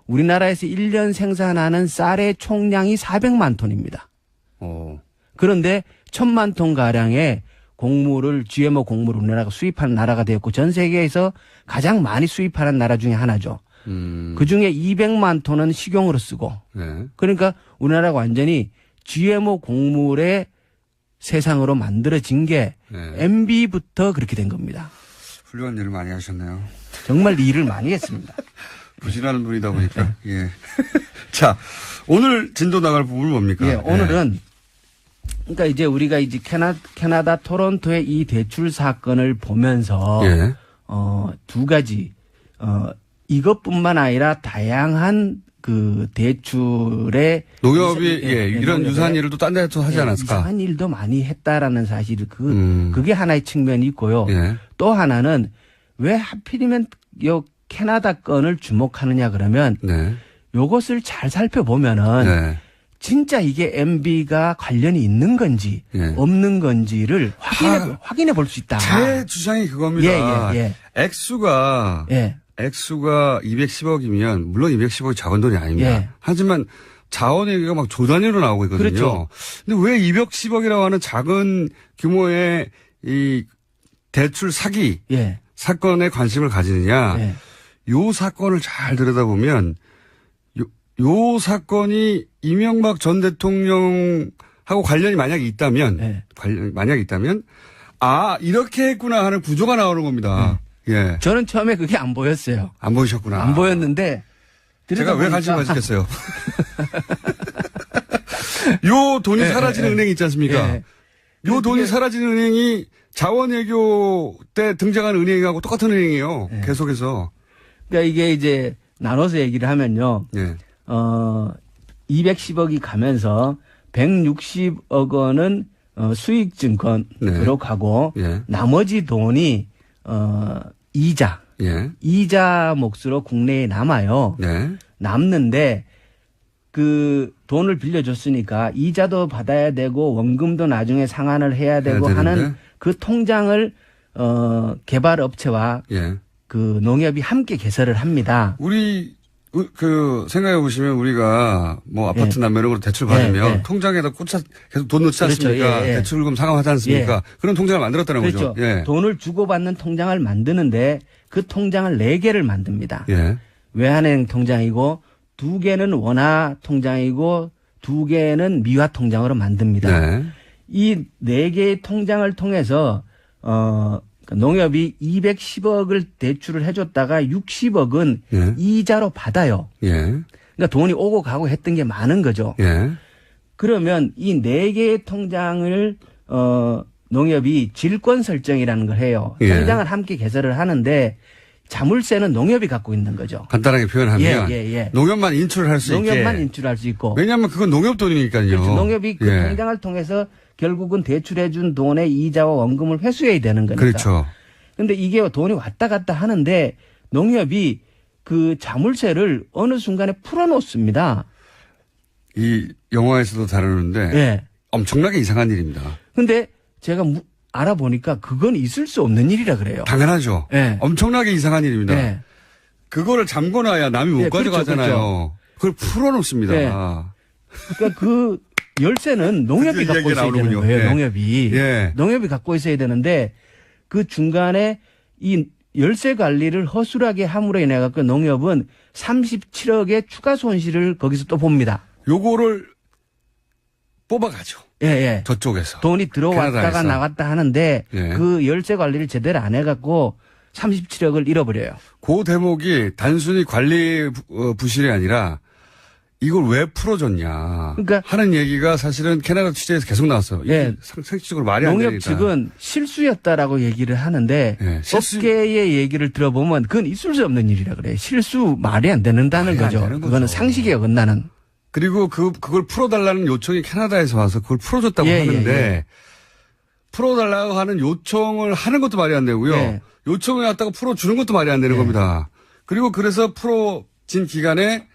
우리나라에서 1년 생산하는 쌀의 총량이 400만 톤입니다. 그런데 1,000만 톤 가량의 곡물을 GMO 곡물을 우리나라가 수입하는 나라가 되었고 전 세계에서 가장 많이 수입하는 나라 중에 하나죠. 그중에 200만 톤은 식용으로 쓰고 그러니까 우리나라가 완전히 GMO 곡물의 세상으로 만들어진 게 MB부터 그렇게 된 겁니다. 훌륭한 일을 많이 하셨네요. 정말 일을 많이 했습니다. 부진하는 분이다 보니까. 자, 오늘 진도 나갈 부분은 뭡니까? 오늘은 그러니까 이제 우리가 이제 캐나다 토론토의 이 대출 사건을 보면서 두 가지 이것뿐만 아니라 다양한 그 대출의 농협이 이런 유사한 일을 또 딴 데서 하지 않았을까? 유사한 일도 많이 했다라는 사실 그게 하나의 측면이 있고요. 또 하나는 왜 하필이면 캐나다 건을 주목하느냐 그러면 네. 요것을 잘 살펴보면은 네. 진짜 이게 MB가 관련이 있는 건지 예. 없는 건지를 확인해 볼 수 있다. 제 주장이 그겁니다. 예. 액수가 예. 210억이면 물론 210억이 작은 돈이 아닙니다. 예. 하지만 자원 얘기가 막 조 단위로 나오고 있거든요. 그렇죠. 근데 왜 210억이라고 하는 작은 규모의 이 대출 사기 예. 사건에 관심을 가지느냐. 예. 요 사건을 잘 들여다보면 요 사건이 이명박 전 대통령하고 관련이 만약에 있다면 예. 만약에 있다면 아 이렇게 했구나 하는 구조가 나오는 겁니다. 예. 저는 처음에 그게 안 보였어요. 안 보이셨구나. 안 보였는데 제가 왜 관심 가지겠어요? 요 돈이 사라지는 은행이 있지 않습니까? 예. 요 돈이 사라지는 은행이 자원외교 때 등장한 은행하고 똑같은 은행이에요. 예. 계속해서. 그러니까 이게 이제 나눠서 얘기를 하면요. 예. 210억이 가면서 160억 원은 수익증권으로 가고 예. 나머지 돈이 이자 몫으로 국내에 남아요. 네. 남는데 그 돈을 빌려줬으니까 이자도 받아야 되고 원금도 나중에 상환을 해야 되고 하는 그 통장을 개발업체와 예. 그 농협이 함께 개설을 합니다. 우리 그 생각해 보시면 우리가 뭐 아파트 남매력으로 대출 받으면 통장에다 계속 돈 넣지 않습니까? 그렇죠. 예. 대출금 상환하지 않습니까? 그런 통장을 만들었다는 그렇죠. 거죠. 예. 돈을 주고받는 통장을 만드는데 그 통장을 4개를 만듭니다. 예. 외환은행 통장이고 2개는 원화 통장이고 2개는 미화 통장으로 만듭니다. 네. 이 4개의 통장을 통해서 농협이 210억을 대출을 해줬다가 60억은 예. 이자로 받아요. 예. 그러니까 돈이 오고 가고 했던 게 많은 거죠. 예. 그러면 이 4개의 통장을 농협이 질권 설정이라는 걸 해요. 예. 통장을 함께 개설을 하는데 자물쇠는 농협이 갖고 있는 거죠. 간단하게 표현하면 농협만 인출을 할 수 있게. 농협만 인출할 수 있고. 왜냐하면 그건 농협 돈이니까요. 그렇죠. 농협이 그 통장을 통해서 결국은 대출해준 돈의 이자와 원금을 회수해야 되는 거니까. 그렇죠. 그런데 이게 돈이 왔다 갔다 하는데 농협이 그 자물쇠를 어느 순간에 풀어놓습니다. 이 영화에서도 다루는데 엄청나게 이상한 일입니다. 근데 제가 알아보니까 그건 있을 수 없는 일이라 그래요. 당연하죠. 엄청나게 이상한 일입니다. 그거를 잠궈놔야 남이 못 가져가잖아요. 그걸 풀어놓습니다. 그러니까 그 열쇠는 농협이 갖고 있어야 되는 거예요. 농협이. 농협이 갖고 있어야 되는데 그 중간에 이 열쇠 관리를 허술하게 함으로 인해 갖고 농협은 37억의 추가 손실을 거기서 또 봅니다. 요거를 뽑아가죠. 저쪽에서. 돈이 들어왔다가 캐나다에서. 나갔다 하는데 그 열쇠 관리를 제대로 안 해갖고 37억을 잃어버려요. 그 대목이 단순히 관리 부실이 아니라 이걸 왜 풀어줬냐 그러니까 하는 얘기가 사실은 캐나다 취재에서 계속 나왔어요. 상식적으로 말이 안 되니까. 농협 측은 실수였다라고 얘기를 하는데 업계의 얘기를 들어보면 그건 있을 수 없는 일이라 그래요. 실수 말이 안 된다는 거죠. 그거는 상식에 어긋나는. 그리고 그걸 풀어달라는 요청이 캐나다에서 와서 그걸 풀어줬다고 하는데 풀어달라고 하는 요청을 하는 것도 말이 안 되고요. 요청을 갖다가 풀어주는 것도 말이 안 되는 겁니다. 그리고 그래서 풀어진 기간에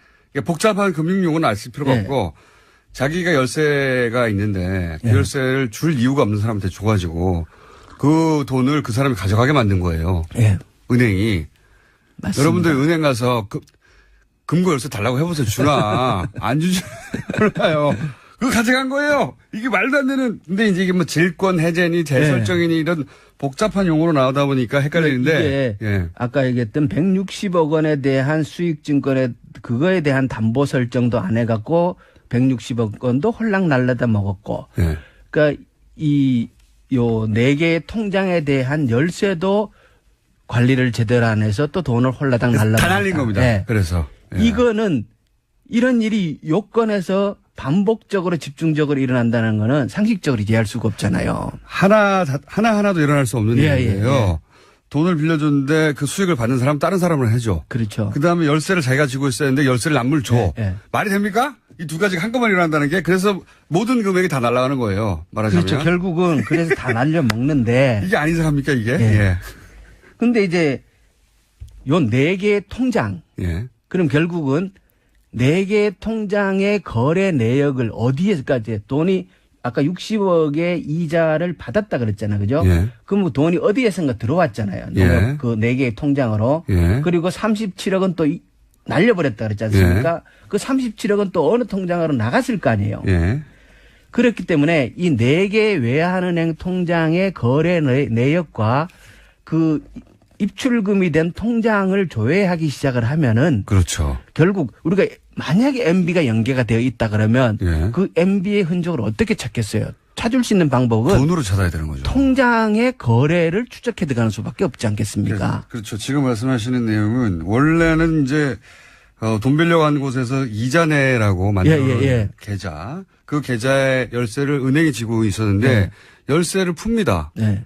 복잡한 금융용어는 알 필요가 없고 자기가 열쇠가 있는데 그 열쇠를 줄 이유가 없는 사람한테 줘가지고 그 돈을 그 사람이 가져가게 만든 거예요. 은행이. 맞습니다. 여러분들 은행 가서 금고 열쇠 달라고 해보세요. 주나. 안 주지. 몰라요. 그거 가져간 거예요. 이게 말도 안 되는. 근데 이제 이게 뭐 질권 해제니 재설정이니 이런 복잡한 용어로 나오다 보니까 헷갈리는데. 이게 아까 얘기했던 160억 원에 대한 수익증권에 그거에 대한 담보 설정도 안 해갖고 160억 원도 홀랑 날라다 먹었고. 그러니까 요 4개의 통장에 대한 열쇠도 관리를 제대로 안 해서 또 돈을 홀라당 날라다. 다 날린 겁니다. 그래서. 이거는 이런 일이 요건에서 반복적으로 집중적으로 일어난다는 거는 상식적으로 이해할 수가 없잖아요. 하나하나도 일어날 수 없는 일이에요. 돈을 빌려줬는데 그 수익을 받는 사람은 다른 사람을 해줘. 그렇죠. 그 다음에 열쇠를 자기가 쥐고 있어야 하는데 열쇠를 남을 줘. 말이 됩니까? 이 두 가지가 한꺼번에 일어난다는 게 그래서 모든 금액이 다 날아가는 거예요. 말하자면. 그렇죠. 결국은 그래서 다 날려 먹는데. 이게 안 이상합니까 이게? 근데 이제 요 4개의 통장. 예. 그럼 결국은 4개의 통장의 거래 내역을 어디에까지 돈이 아까 60억의 이자를 받았다 그랬잖아요. 그죠? 예. 그럼 돈이 어디에선가 들어왔잖아요. 예. 그 4개의 통장으로. 예. 그리고 37억은 또 날려버렸다 그랬지 않습니까? 그 37억은 또 어느 통장으로 나갔을 거 아니에요. 예. 그렇기 때문에 이 4개 외환은행 통장의 거래 내역과 그 입출금이 된 통장을 조회하기 시작을 하면은 그렇죠. 결국 우리가 만약에 MB가 연계가 되어 있다 그러면 예. 그 MB의 흔적을 어떻게 찾겠어요? 찾을 수 있는 방법은 돈으로 찾아야 되는 거죠. 통장의 거래를 추적해 들어가는 수밖에 없지 않겠습니까? 그렇죠. 지금 말씀하시는 내용은 원래는 이제 돈 빌려 간 곳에서 이자 내라고 만든 예. 계좌. 그 계좌의 열쇠를 은행이 지고 있었는데 네. 열쇠를 풉니다. 네.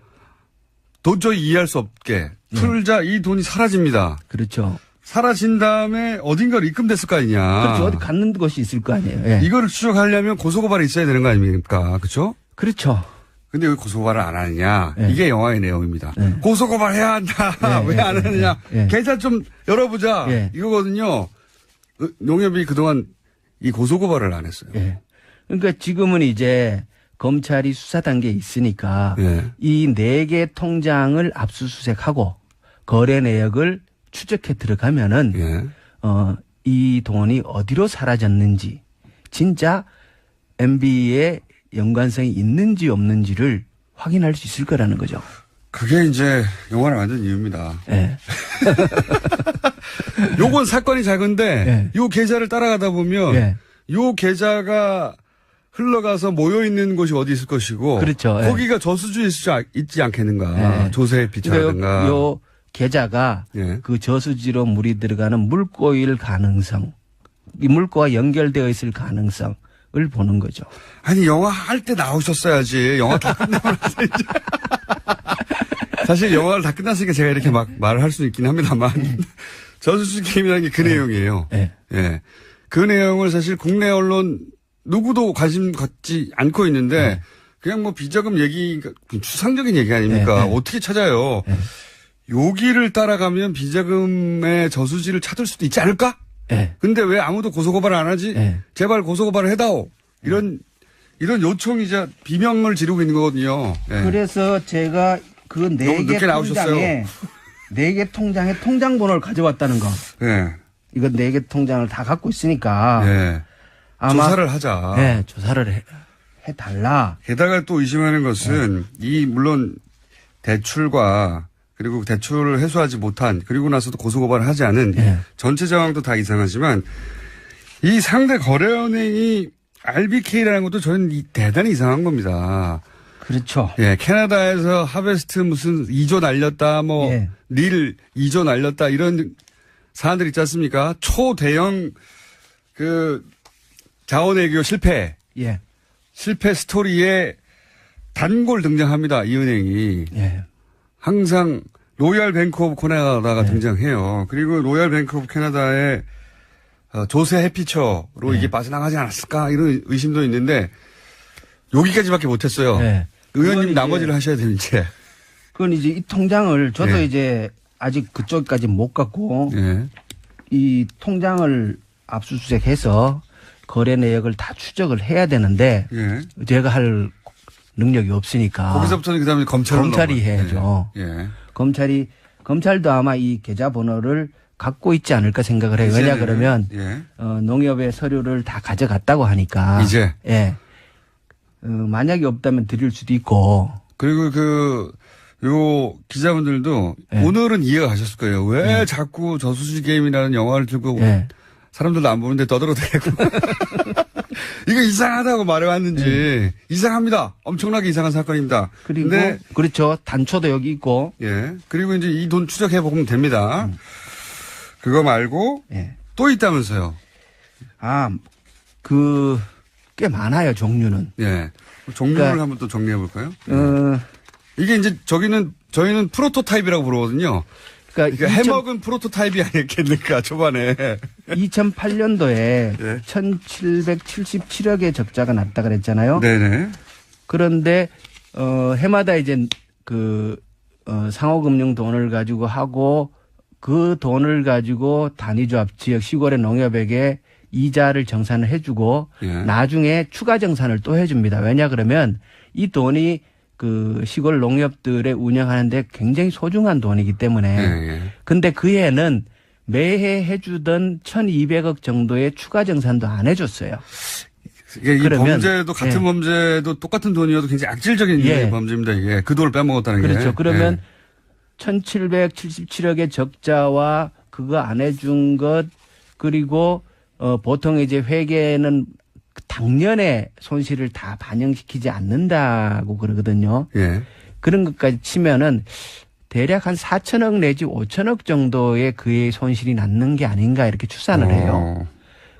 도저히 이해할 수 없게 풀자 이 돈이 사라집니다. 그렇죠. 사라진 다음에 어딘가로 입금됐을 거 아니냐. 그렇죠. 어디 갔는 곳이 있을 거 아니에요. 예. 이거를 추적하려면 고소고발이 있어야 되는 거 아닙니까? 그렇죠? 그렇죠. 근데 왜 고소고발을 안 하느냐. 네. 이게 영화의 내용입니다. 네. 고소고발 해야 한다. 네, 왜 안 하느냐. 네. 계좌 좀 열어보자. 네. 이거거든요. 농협이 그동안 이 고소고발을 안 했어요. 예. 그러니까 지금은 이제 검찰이 수사 단계에 있으니까 예. 이 4개 통장을 압수수색하고 거래 내역을 추적해 들어가면은 예. 이 돈이 어디로 사라졌는지 진짜 MB의 연관성이 있는지 없는지를 확인할 수 있을 거라는 거죠. 그게 이제 영화를 만든 이유입니다. 예. 요건 사건이 작은데 예. 요 계좌를 따라가다 보면 예. 요 계좌가 흘러가서 모여 있는 곳이 어디 있을 것이고 그렇죠. 예. 거기가 저수지에 있지 않겠는가. 예. 조세 피차라든가. 그러니까 요 계좌가 예. 그 저수지로 물이 들어가는 물꼬일 가능성, 이 물꼬와 연결되어 있을 가능성을 보는 거죠. 아니 영화 할 때 나오셨어야지. 영화 다 끝나고 나서 이제. 사실 영화를 다 끝났으니까 제가 이렇게 막 말을 할 수 있긴 합니다만 저수지 게임이라는 게 그 내용이에요. 예. 예. 그 내용을 사실 국내 언론 누구도 관심 갖지 않고 있는데 그냥 뭐 비자금 얘기, 추상적인 얘기 아닙니까? 어떻게 찾아요? 여기를 따라가면 비자금의 저수지를 찾을 수도 있지 않을까? 예. 근데 왜 아무도 고소고발을 안 하지? 예. 제발 고소고발을 해다오. 이런 요청이자 비명을 지르고 있는 거거든요. 예. 그래서 제가 그 너무 4개 늦게 나오셨어요. 통장에 4개 통장에 통장 번호를 가져왔다는 거. 예. 이거 4개 통장을 다 갖고 있으니까 예. 아마 조사를 하자. 네, 조사를 해달라. 게다가 또 의심하는 것은 물론 대출과 그리고 대출을 해소하지 못한 그리고 나서도 고소고발을 하지 않은 전체 상황도 다 이상하지만 이 상대 거래은행이 RBK라는 것도 저는 대단히 이상한 겁니다. 그렇죠. 예, 캐나다에서 하베스트 무슨 2조 날렸다, 릴 2조 날렸다, 이런 사안들 있지 않습니까? 초대형 자원외교 실패. 예. 실패 스토리에 단골 등장합니다. 이 은행이. 예. 항상 로얄 뱅크 오브 캐나다가 등장해요. 그리고 로얄 뱅크 오브 캐나다의 조세 해피처로 이게 빠져나가지 않았을까 이런 의심도 있는데 여기까지밖에 못했어요. 의원님 나머지를 하셔야 돼요, 이제. 그건 이제 이 통장을 저도 이제 아직 그쪽까지 못 갔고 이 통장을 압수수색해서 거래 내역을 다 추적을 해야 되는데 제가 할 능력이 없으니까 거기서부터는 그다음에 검찰이 해야죠. 검찰도 아마 이 계좌 번호를 갖고 있지 않을까 생각을 해요. 왜냐 그러면 농협의 서류를 다 가져갔다고 하니까 이제 만약에 없다면 드릴 수도 있고 그리고 요 기자분들도 오늘은 이해가 가셨을 거예요. 왜 자꾸 저수지 게임이라는 영화를 들고 사람들도 안 보는데 떠들어대고 이거 이상하다고 말해왔는지 이상합니다. 엄청나게 이상한 사건입니다. 그리고 그렇죠. 단초도 여기 있고 그리고 이제 이 돈 추적해 보면 됩니다. 그거 말고 또 있다면서요. 꽤 많아요, 종류는. 종류를 그러니까, 한번 또 정리해 볼까요? 이게 이제 저희는 프로토타입이라고 부르거든요. 그러니까 해먹은 프로토타입이 아니겠습니까, 초반에. 2008년도에 1777억의 적자가 났다 그랬잖아요. 네네. 그런데, 해마다 이제 상호금융 돈을 가지고 하고 그 돈을 가지고 단위조합 지역 시골의 농협에게 이자를 정산을 해주고 예. 나중에 추가 정산을 또 해줍니다. 왜냐 그러면 이 돈이 그 시골 농협들의 운영하는데 굉장히 소중한 돈이기 때문에. 예. 근데 그 해는 매해 해주던 1,200억 정도의 추가 정산도 안 해줬어요. 이게 이 그러면, 범죄도 같은 예. 범죄도 똑같은 돈이어도 굉장히 악질적인 예. 범죄입니다. 이게 그 돈을 빼먹었다는 게. 그렇죠. 그러면 예. 1,777억의 적자와 그거 안 해준 것 그리고 보통 이제 회계는 당년의 손실을 다 반영시키지 않는다고 그러거든요. 예. 그런 것까지 치면은 대략 한 4천억 내지 5천억 정도의 그의 손실이 남는 게 아닌가 이렇게 추산을 해요.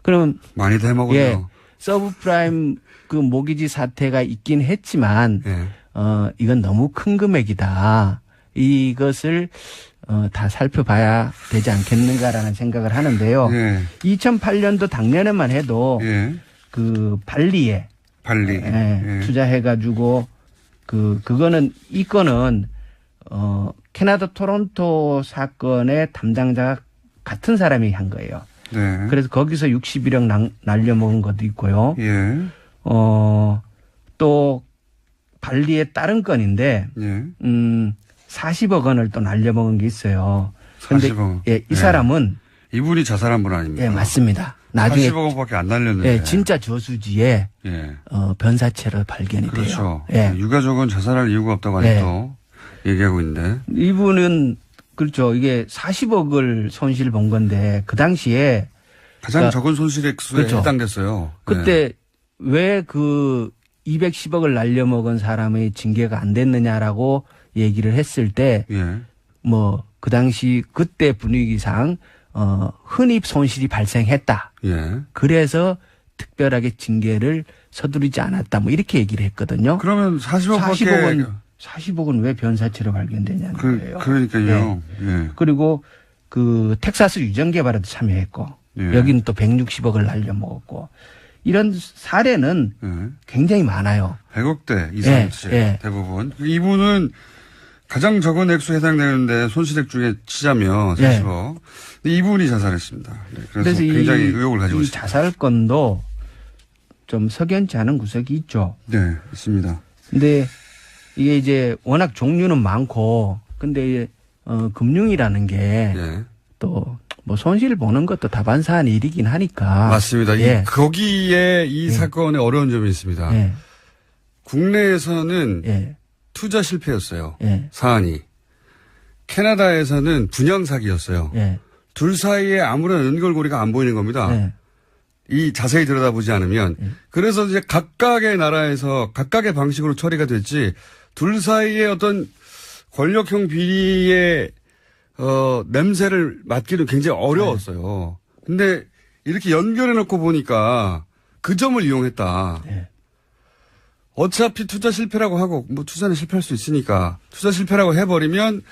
그럼 많이 해먹었네요. 예, 서브프라임 그 모기지 사태가 있긴 했지만 예. 이건 너무 큰 금액이다. 이것을 다 살펴봐야 되지 않겠는가라는 생각을 하는데요. 예. 2008년도 작년에만 해도 예. 그 발리에 발리. 예, 투자해가지고 그거는 이 건은 캐나다 토론토 사건의 담당자가 같은 사람이 한 거예요. 네. 그래서 거기서 61억 날려먹은 것도 있고요. 예. 또 발리의 다른 건인데 예. 40억 원을 또 날려먹은 게 있어요. 그런데 40억. 예, 이 사람은 이분이 자살한 분 아닙니까? 예, 맞습니다. 나중에 40억 원밖에 안 날렸는데. 예, 진짜 저수지에 예. 변사체로 발견이 그렇죠. 돼요. 예. 유가족은 자살할 이유가 없다고 아직도 얘기하고 있는데. 이분은 그렇죠. 이게 40억을 손실 본 건데 그 당시에 가장 그러니까 적은 손실액수에 그렇죠. 해당됐어요. 그때 왜 그 210억을 날려먹은 사람의 징계가 안 됐느냐라고 얘기를 했을 때 예. 뭐 그 당시 그때 분위기상 흔히 손실이 발생했다. 예. 그래서 특별하게 징계를 서두르지 않았다. 뭐 이렇게 얘기를 했거든요. 그러면 40억밖에 40억은 왜 변사체로 발견되냐는 거예요. 그러니까요. 예. 그리고 그 텍사스 유전 개발에도 참여했고 예. 여기는 또 160억을 날려먹었고 이런 사례는 예. 굉장히 많아요. 100억대 이상이지 대부분. 이분은 가장 적은 액수에 해당되는데 손실액 중에 치자면 40억. 근데 이분이 자살했습니다. 네, 그래서 굉장히 의혹을 가지고 이 있습니다. 자살건도 좀 석연치 않은 구석이 있죠. 네, 있습니다. 근데 이게 이제 워낙 종류는 많고 근데 금융이라는 게 또 뭐 손실 보는 것도 다반사한 일이긴 하니까. 맞습니다. 예. 거기에 이 사건의 어려운 점이 있습니다. 예. 국내에서는 예. 투자 실패였어요. 예. 사안이. 캐나다에서는 분양 사기였어요. 예. 둘 사이에 아무런 연결고리가 안 보이는 겁니다. 예. 이 자세히 들여다보지 않으면. 그래서 이제 각각의 나라에서 각각의 방식으로 처리가 됐지 둘 사이에 어떤 권력형 비리의 냄새를 맡기는 굉장히 어려웠어요. 근데 이렇게 연결해 놓고 보니까 그 점을 이용했다. 네. 어차피 투자 실패라고 하고 뭐 투자는 실패할 수 있으니까 투자 실패라고 해버리면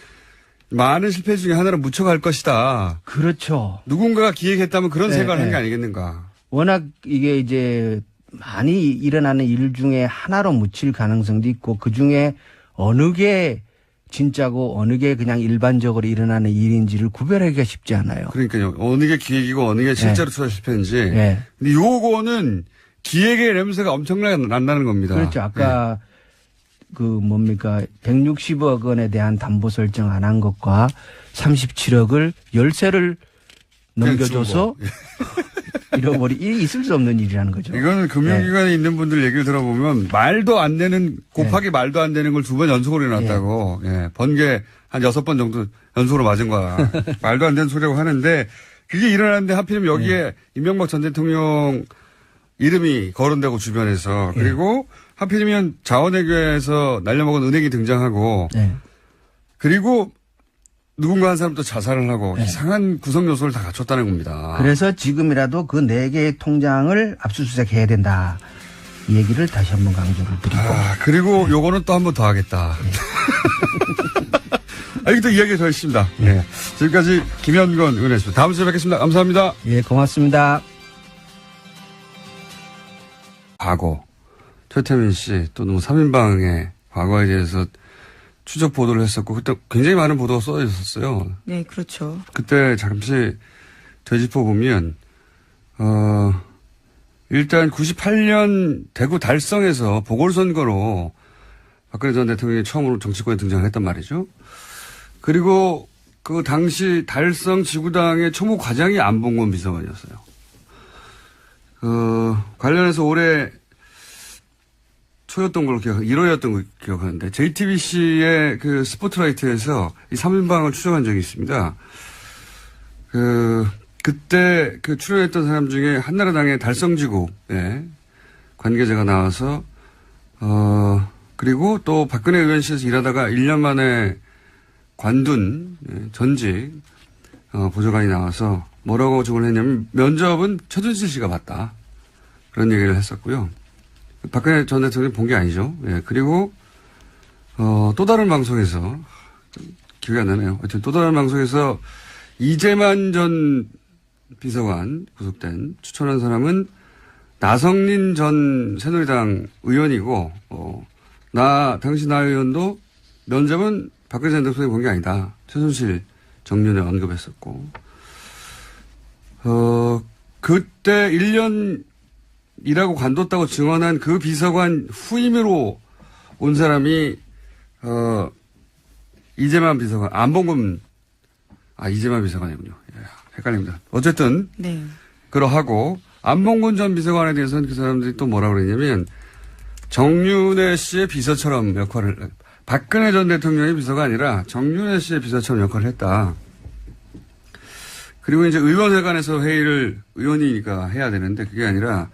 많은 실패 중에 하나를 묻혀갈 것이다. 그렇죠. 누군가가 기획했다면 그런 네, 생각을 한 게 네. 아니겠는가. 워낙 이게 이제 많이 일어나는 일 중에 하나로 묻힐 가능성도 있고 그 중에 어느 게 진짜고 어느 게 그냥 일반적으로 일어나는 일인지를 구별하기가 쉽지 않아요. 그러니까요. 어느 게 기획이고 어느 게 실제로 투자 실패인지. 네. 근데 요거는 기획의 냄새가 엄청나게 난다는 겁니다. 그렇죠. 아까 그 뭡니까 160억 원에 대한 담보 설정 안 한 것과 37억을 열세를 넘겨줘서 잃어버리 있을 수 없는 일이라는 거죠. 이거는 금융기관에 있는 분들 얘기를 들어보면 말도 안 되는 곱하기 말도 안 되는 걸 2번 연속으로 해놨다고. 번개 한 6번 정도 연속으로 맞은 거야. 말도 안 되는 소리라고 하는데 그게 일어났는데 하필이면 여기에 이명박 전 대통령 이름이 거론되고 주변에서 그리고 하필이면 자원외교에서 날려먹은 은행이 등장하고 그리고 누군가 한 사람도 자살을 하고 이상한 구성 요소를 다 갖췄다는 겁니다. 그래서 지금이라도 그 4개의 통장을 압수수색해야 된다. 이 얘기를 다시 한번 강조를 드리고. 그리고 요거는 또 한 번 더 하겠다. 여기 또 이야기가 더 있습니다. 네. 지금까지 김현건 의원이었습니다. 다음 주에 뵙겠습니다. 감사합니다. 예, 고맙습니다. 과거. 최태민 씨 또는 3인방의 과거에 대해서 추적 보도를 했었고 그때 굉장히 많은 보도가 쏟아져 있었어요. 네, 그렇죠. 그때 잠시 되짚어 보면 일단 98년 대구 달성에서 보궐선거로 박근혜 전 대통령이 처음으로 정치권에 등장을 했단 말이죠. 그리고 그 당시 달성 지구당의 초무 과장이 안봉건 비서관이었어요. 관련해서 올해 초였던 걸로 1월이었던 걸로 기억하는데 JTBC의 그 스포트라이트에서 이 3인방을 추적한 적이 있습니다. 그때 그 출연했던 사람 중에 한나라당의 달성지구에 관계자가 나와서 그리고 또 박근혜 의원실에서 일하다가 1년 만에 관둔 전직 보좌관이 나와서 뭐라고 증언을 했냐면 면접은 최순실 씨가 봤다. 그런 얘기를 했었고요. 박근혜 전 대통령이 본 게 아니죠. 예, 그리고 또 다른 방송에서 기억이 안 나네요. 하여튼 또 다른 방송에서 이재만 전 비서관 구속된 추천한 사람은 나성린 전 새누리당 의원이고 당시 나 의원도 면접은 박근혜 전 대통령이 본 게 아니다. 최순실 정윤회 언급했었고 그때 1년 일하고 관뒀다고 증언한 그 비서관 후임으로 온 사람이 이재만 비서관 안봉근 이재만 비서관이군요. 예, 헷갈립니다. 어쨌든 네. 그러하고 안봉근 전 비서관에 대해서는 그 사람들이 또 뭐라고 그랬냐면 정윤회 씨의 비서처럼 역할을 박근혜 전 대통령의 비서가 아니라 정윤회 씨의 비서처럼 역할을 했다. 그리고 이제 의원회관에서 회의를 의원이니까 해야 되는데 그게 아니라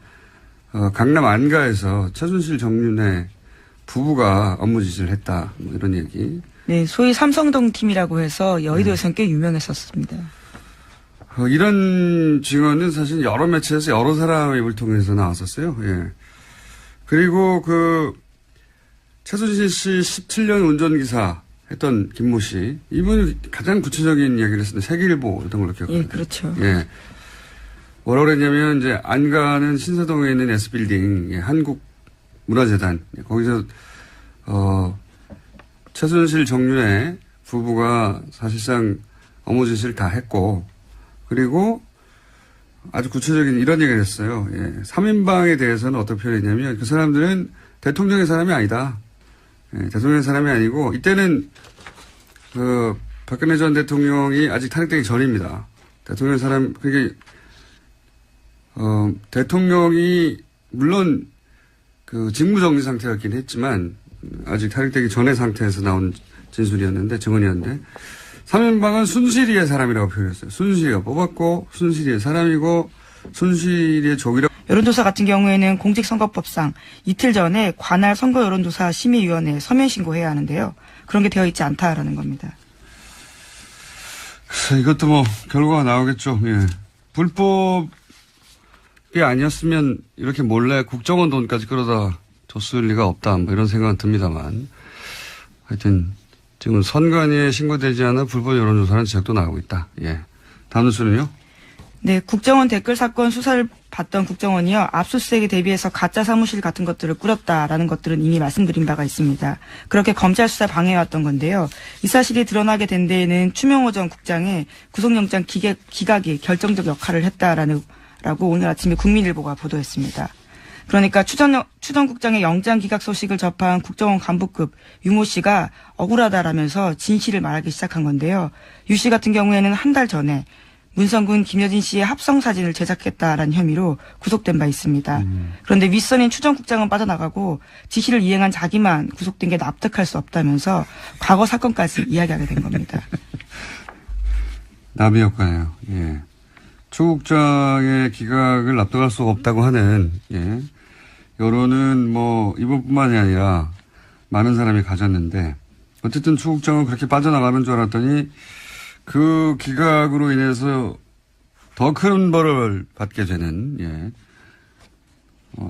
강남 안가에서 최순실 정윤회 부부가 업무 지시를 했다. 뭐 이런 얘기. 네, 소위 삼성동 팀이라고 해서 여의도에서는 꽤 유명했었습니다. 이런 증언은 사실 여러 매체에서 여러 사람의 입을 통해서 나왔었어요. 예. 그리고 최순실 씨 17년 운전기사 했던 김모 씨. 이분이 가장 구체적인 이야기를 했었는데 세계일보 이런 걸로 기억합니다. 예, 그렇죠. 예. 뭐라고 그랬냐면 이제 안가는 신사동에 있는 S빌딩 한국문화재단 거기서 최순실 정윤회 부부가 사실상 업무 지시를 다 했고 그리고 아주 구체적인 이런 얘기를 했어요. 예. 3인방에 대해서는 어떻게 표현했냐면 그 사람들은 대통령의 사람이 아니다. 예, 대통령의 사람이 아니고 이때는 박근혜 전 대통령이 아직 탄핵되기 전입니다. 대통령의 사람 그게 대통령이 물론 그 직무정지 상태였긴 했지만 아직 탄핵되기 전의 상태에서 나온 진술이었는데 증언이었는데 3인방은 순실이의 사람이라고 표현했어요. 순실이가 뽑았고 순실이의 사람이고 순실이의 족이라고. 여론조사 같은 경우에는 공직선거법상 이틀 전에 관할 선거 여론조사 심의위원회에 서면 신고해야 하는데요. 그런 게 되어 있지 않다라는 겁니다. 그래서 이것도 뭐 결과가 나오겠죠. 예. 불법이 아니었으면 이렇게 몰래 국정원 돈까지 끌어다 줬을 리가 없다. 뭐 이런 생각은 듭니다만. 하여튼 지금 선관위에 신고되지 않은 불법 여론조사는 지적도 나오고 있다. 예. 다음 뉴스는요? 네, 국정원 댓글 사건 수사를 받던 국정원이요. 압수수색에 대비해서 가짜 사무실 같은 것들을 꾸렸다라는 것들은 이미 말씀드린 바가 있습니다. 그렇게 검찰 수사 방해해왔던 건데요. 이 사실이 드러나게 된 데에는 추명호 전 국장의 구속영장 기각이 결정적 역할을 했다라고 오늘 아침에 국민일보가 보도했습니다. 그러니까 추 전 국장의 영장 기각 소식을 접한 국정원 간부급 유모 씨가 억울하다라면서 진실을 말하기 시작한 건데요. 유 씨 같은 경우에는 한 달 전에 문성군 김여진 씨의 합성 사진을 제작했다라는 혐의로 구속된 바 있습니다. 그런데 윗선인 추 전 국장은 빠져나가고 지시를 이행한 자기만 구속된 게 납득할 수 없다면서 과거 사건까지 이야기하게 된 겁니다. 나비 효과네요. 예. 추 국장의 기각을 납득할 수가 없다고 하는 예. 여론은 뭐 이번뿐만이 아니라 많은 사람이 가졌는데 어쨌든 추 국장은 그렇게 빠져나가는 줄 알았더니 그 기각으로 인해서 더 큰 벌을 받게 되는 예.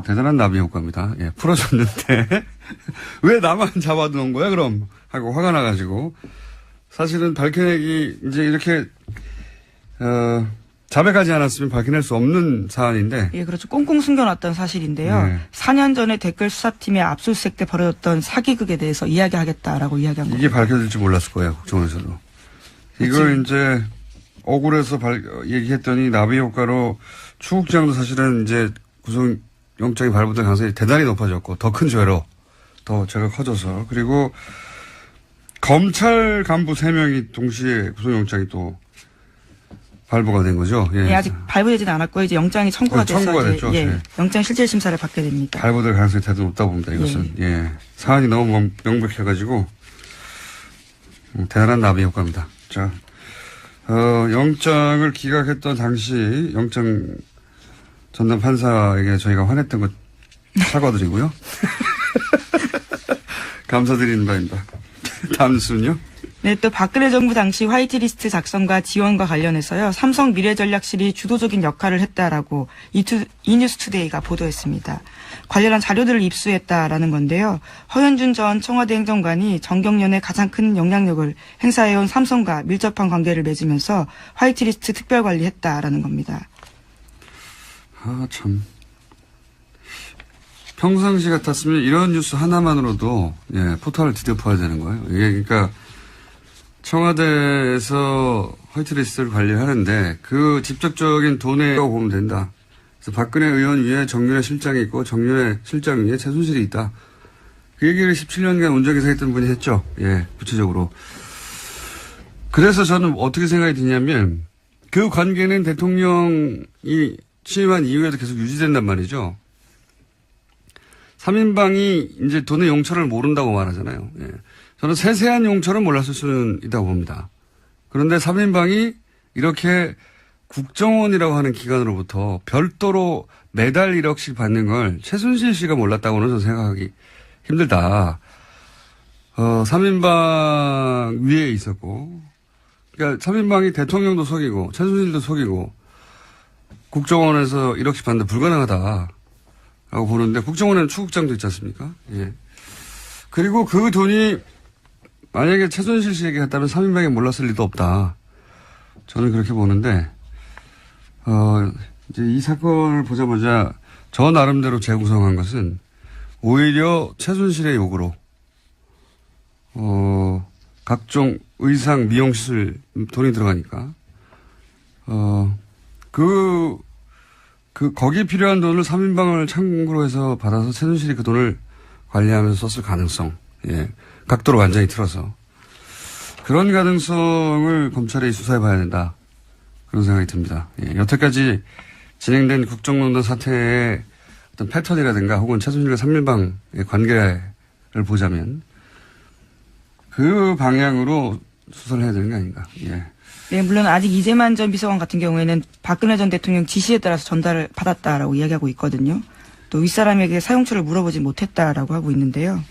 대단한 나비 효과입니다. 예. 풀어줬는데 왜 나만 잡아놓은 거야 그럼 하고 화가 나가지고 사실은 밝혀내기 이제 이렇게 자백하지 않았으면 밝혀낼 수 없는 사안인데. 예, 그렇죠. 꽁꽁 숨겨놨던 사실인데요. 네. 4년 전에 댓글 수사팀의 압수수색 때 벌어졌던 사기극에 대해서 이야기하겠다라고 이야기한 겁니다. 이게 밝혀질지 몰랐을 거예요, 국정원에서도. 이걸 이제 억울해서 얘기했더니 나비 효과로 추국장도 사실은 이제 구속영장이 발부될 가능성이 대단히 높아졌고 더 큰 죄로 더 죄가 커져서 그리고 검찰 간부 3명이 동시에 구속영장이 또 발부가 된 거죠. 예. 예, 아직 발부되지는 않았고요. 이제 영장이 청구가 돼서 청구가 됐죠. 예, 네. 영장 실질 심사를 받게 됩니다. 발부될 가능성이 대단히 높다고 봅니다. 이것은 예. 사안이 너무 명백해가지고 대단한 나비 효과입니다. 자, 영장을 기각했던 당시 영장 전담 판사에게 저희가 화냈던 것 사과드리고요. 감사드리는 바입니다. 다음 뉴스는요? 네, 또 박근혜 정부 당시 화이트리스트 작성과 지원과 관련해서요. 삼성 미래전략실이 주도적인 역할을 했다라고 이뉴스투데이가 보도했습니다. 관련한 자료들을 입수했다라는 건데요. 허현준 전 청와대 행정관이 정경련에 가장 큰 영향력을 행사해온 삼성과 밀접한 관계를 맺으면서 화이트리스트 특별관리했다라는 겁니다. 아, 참. 평상시 같았으면 이런 뉴스 하나만으로도 포탈을 뒤덮어야 되는 거예요. 이게 그러니까 청와대에서 화이트리스트를 관리하는데 그 직접적인 돈이라고 보면 된다. 그래서 박근혜 의원 위에 정윤회 실장이 있고 정윤회 실장 위에 최순실이 있다. 그 얘기를 17년간 운전기사 했던 분이 했죠. 예, 구체적으로. 그래서 저는 어떻게 생각이 드냐면 그 관계는 대통령이 취임한 이후에도 계속 유지된단 말이죠. 3인방이 이제 돈의 용처를 모른다고 말하잖아요. 예. 저는 세세한 용처는 몰랐을 수는 있다고 봅니다. 그런데 3인방이 이렇게 국정원이라고 하는 기관으로부터 별도로 매달 1억씩 받는 걸 최순실 씨가 몰랐다고는 저는 생각하기 힘들다. 3인방 위에 있었고, 그러니까 3인방이 대통령도 속이고 최순실도 속이고 국정원에서 1억씩 받는데 불가능하다라고 보는데 국정원에는 추국장도 있지 않습니까? 예. 그리고 그 돈이 만약에 최순실 씨에게 갔다면 3인방이 몰랐을 리도 없다. 저는 그렇게 보는데, 이제 이 사건을 보자마자 저 나름대로 재구성한 것은 오히려 최순실의 요구로, 각종 의상, 미용시술 돈이 들어가니까, 거기에 필요한 돈을 3인방을 참고로 해서 받아서 최순실이 그 돈을 관리하면서 썼을 가능성, 예. 각도로 완전히 틀어서. 그런 가능성을 검찰이 수사해 봐야 된다. 그런 생각이 듭니다. 예. 여태까지 진행된 국정농단 사태의 어떤 패턴이라든가 혹은 최순실과 3인방의 관계를 보자면 그 방향으로 수사를 해야 되는 게 아닌가. 예. 네, 물론 아직 이재만 전 비서관 같은 경우에는 박근혜 전 대통령 지시에 따라서 전달을 받았다라고 이야기하고 있거든요. 또 윗사람에게 사용처를 물어보지 못했다라고 하고 있는데요.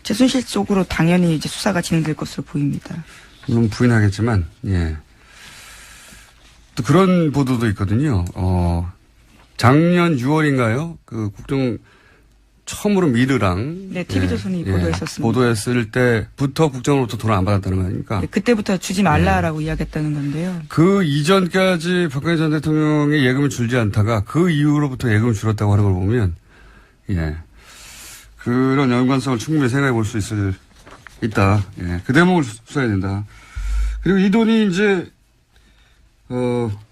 최순실 쪽으로 당연히 이제 수사가 진행될 것으로 보입니다. 물론 부인하겠지만, 예. 또 그런 보도도 있거든요. 작년 6월인가요? 그 국정 처음으로 미르랑. 네, TV조선이 보도했었습니다. 보도했을 때부터 국정으로부터 돈을 안 받았다는 거 아닙니까? 네, 그때부터 주지 말라라고 이야기했다는 건데요. 그 이전까지 박근혜 전 대통령의 예금을 줄지 않다가 그 이후로부터 예금을 줄었다고 하는 걸 보면, 예. 그런 연관성을 충분히 생각해 볼 수 있다. 예. 그 대목을 수사해야 된다. 그리고 이 돈이 이제,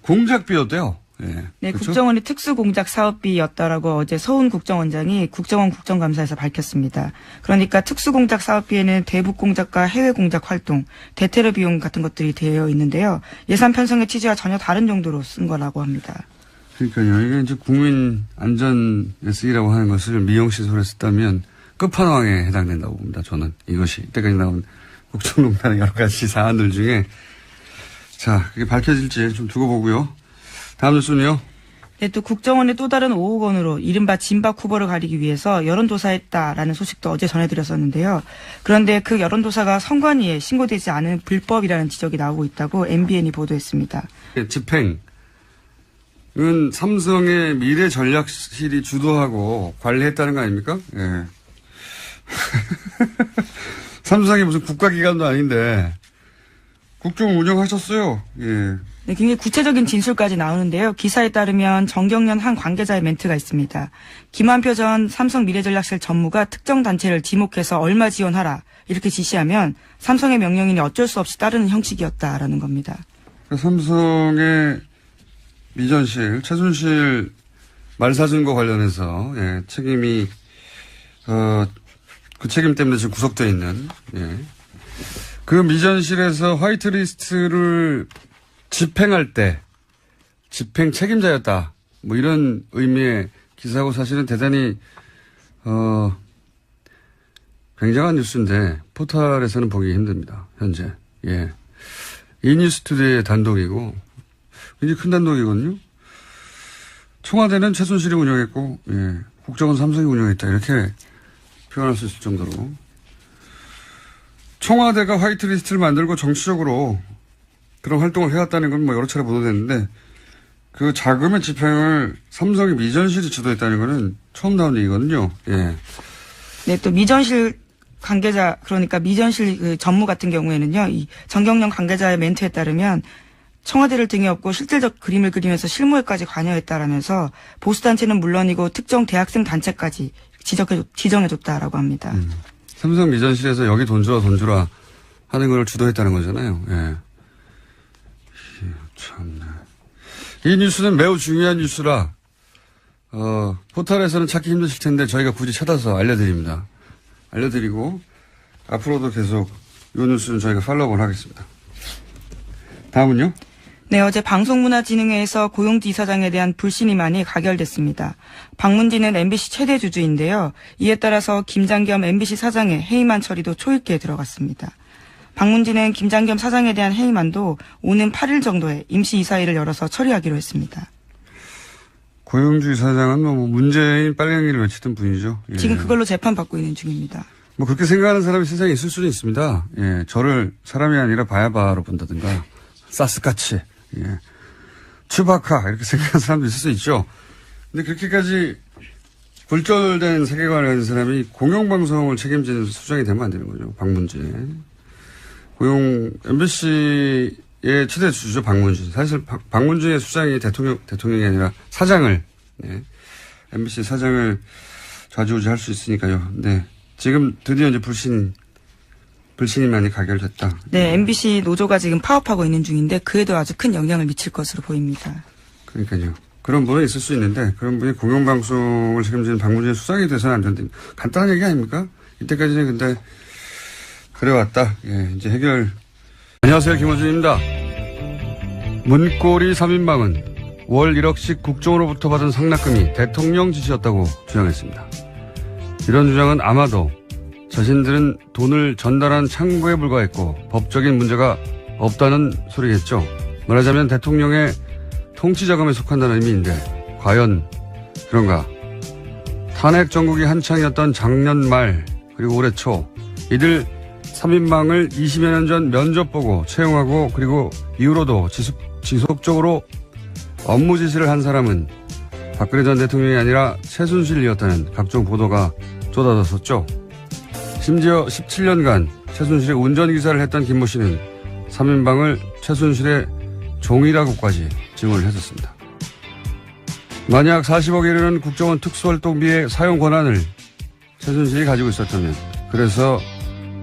공작비였대요. 예. 네, 그렇죠? 국정원이 특수공작 사업비였다라고 어제 서훈 국정원장이 국정원 국정감사에서 밝혔습니다. 그러니까 특수공작 사업비에는 대북 공작과 해외 공작 활동, 대테러 비용 같은 것들이 되어 있는데요. 예산 편성의 취지와 전혀 다른 정도로 쓴 거라고 합니다. 그러니까요. 이게 이제 국민 안전에 쓰이라고 하는 것을 미용시설에 썼다면 끝판왕에 해당된다고 봅니다. 저는 이것이 이때까지 나온 국정농단의 여러 가지 사안들 중에 자, 그게 밝혀질지 좀 두고 보고요. 다음 뉴스는요. 네, 또 국정원의 또 다른 5억 원으로 이른바 진박 후보를 가리기 위해서 여론조사했다라는 소식도 어제 전해드렸었는데요. 그런데 그 여론조사가 선관위에 신고되지 않은 불법이라는 지적이 나오고 있다고 MBN이 보도했습니다. 집행은 삼성의 미래전략실이 주도하고 관리했다는 거 아닙니까? 예. 삼성이 무슨 국가기관도 아닌데 국정 운영하셨어요. 예. 네, 굉장히 구체적인 진술까지 나오는데요. 기사에 따르면 정경련 한 관계자의 멘트가 있습니다. 김한표 전 삼성미래전략실 전무가 특정 단체를 지목해서 얼마 지원하라 이렇게 지시하면 삼성의 명령인이 어쩔 수 없이 따르는 형식이었다라는 겁니다. 삼성의 미전실, 최순실 말사준과 관련해서 책임이 그 책임 때문에 지금 구속되어 있는 그 미전실에서 화이트리스트를 집행할 때 집행 책임자였다. 뭐 이런 의미의 기사고 사실은 대단히 굉장한 뉴스인데 포털에서는 보기 힘듭니다. 현재. 이 뉴스투데이의 단독이고 굉장히 큰 단독이거든요. 청와대는 최순실이 운영했고 국정원 삼성이 운영했다. 이렇게 표현할 수 있을 정도로 청와대가 화이트리스트를 만들고 정치적으로 그런 활동을 해왔다는 건 뭐 여러 차례 보도됐는데 그 자금의 집행을 삼성의 미전실이 주도했다는 거는 처음 나온 얘기거든요. 네, 또 미전실 관계자, 그러니까 미전실 그 전무 같은 경우에는요, 이 정경련 관계자의 멘트에 따르면 청와대를 등에 업고 실질적 그림을 그리면서 실무에까지 관여했다라면서 보수단체는 물론이고 특정 대학생 단체까지 지정해줬다라고 합니다. 삼성 미전실에서 여기 돈 주라 하는 걸 주도했다는 거잖아요. 참네. 이 뉴스는 매우 중요한 뉴스라 포털에서는 찾기 힘드실 텐데 저희가 굳이 찾아서 알려드립니다. 알려드리고 앞으로도 계속 이 뉴스는 저희가 팔로우를 하겠습니다. 다음은요? 네, 어제 방송문화진흥회에서 고용주 이사장에 대한 불신임안이 가결됐습니다. 박문진은 MBC 최대 주주인데요. 이에 따라서 김장겸 MBC 사장의 해임안 처리도 초읽기에 들어갔습니다. 박문진은 김장겸 사장에 대한 해임안도 오는 8일 정도에 임시 이사회를 열어서 처리하기로 했습니다. 고용주 이사장은 뭐 문재인 빨갱이를 외치던 분이죠. 지금 그걸로 재판받고 있는 중입니다. 뭐 그렇게 생각하는 사람이 세상에 있을 수는 있습니다. 저를 사람이 아니라 바야바로 본다든가 사스카치, 추바카 이렇게 생각하는 사람도 있을 수 있죠. 근데 그렇게까지 굴절된 세계관을 가진 사람이 공영방송을 책임지는 수장이 되면 안 되는 거죠. 박문진. MBC의 최대 주주죠, 박문진. 사실 박문진의 수장이 대통령이 아니라 사장을, MBC 사장을 좌지우지할 수 있으니까요. 네. 지금 드디어 이제 불신임안이 가결됐다. 네, MBC 노조가 지금 파업하고 있는 중인데 그에도 아주 큰 영향을 미칠 것으로 보입니다. 그러니까요. 그런 분은 있을 수 있는데 그런 분이 공영방송을 책임지는 박문진 수장이 돼서는 안 된다. 간단한 얘기 아닙니까? 이때까지는 근데 그래왔다. 이제 해결. 안녕하세요. 김호준입니다. 문고리 3인방은 월 1억씩 국정으로부터 받은 상납금이 대통령 지시였다고 주장했습니다. 이런 주장은 아마도 자신들은 돈을 전달한 창구에 불과했고 법적인 문제가 없다는 소리겠죠. 말하자면 대통령의 통치자금에 속한다는 의미인데 과연 그런가? 탄핵 정국이 한창이었던 작년 말 그리고 올해 초 이들 3인방을 20여 년 전 면접 보고 채용하고 그리고 이후로도 지속적으로 업무 지시를 한 사람은 박근혜 전 대통령이 아니라 최순실이었다는 각종 보도가 쏟아졌었죠. 심지어 17년간 최순실의 운전기사를 했던 김모 씨는 3인방을 최순실의 종이라고까지 증언을 했었습니다. 만약 40억에 이르는 국정원 특수활동비의 사용 권한을 최순실이 가지고 있었다면 그래서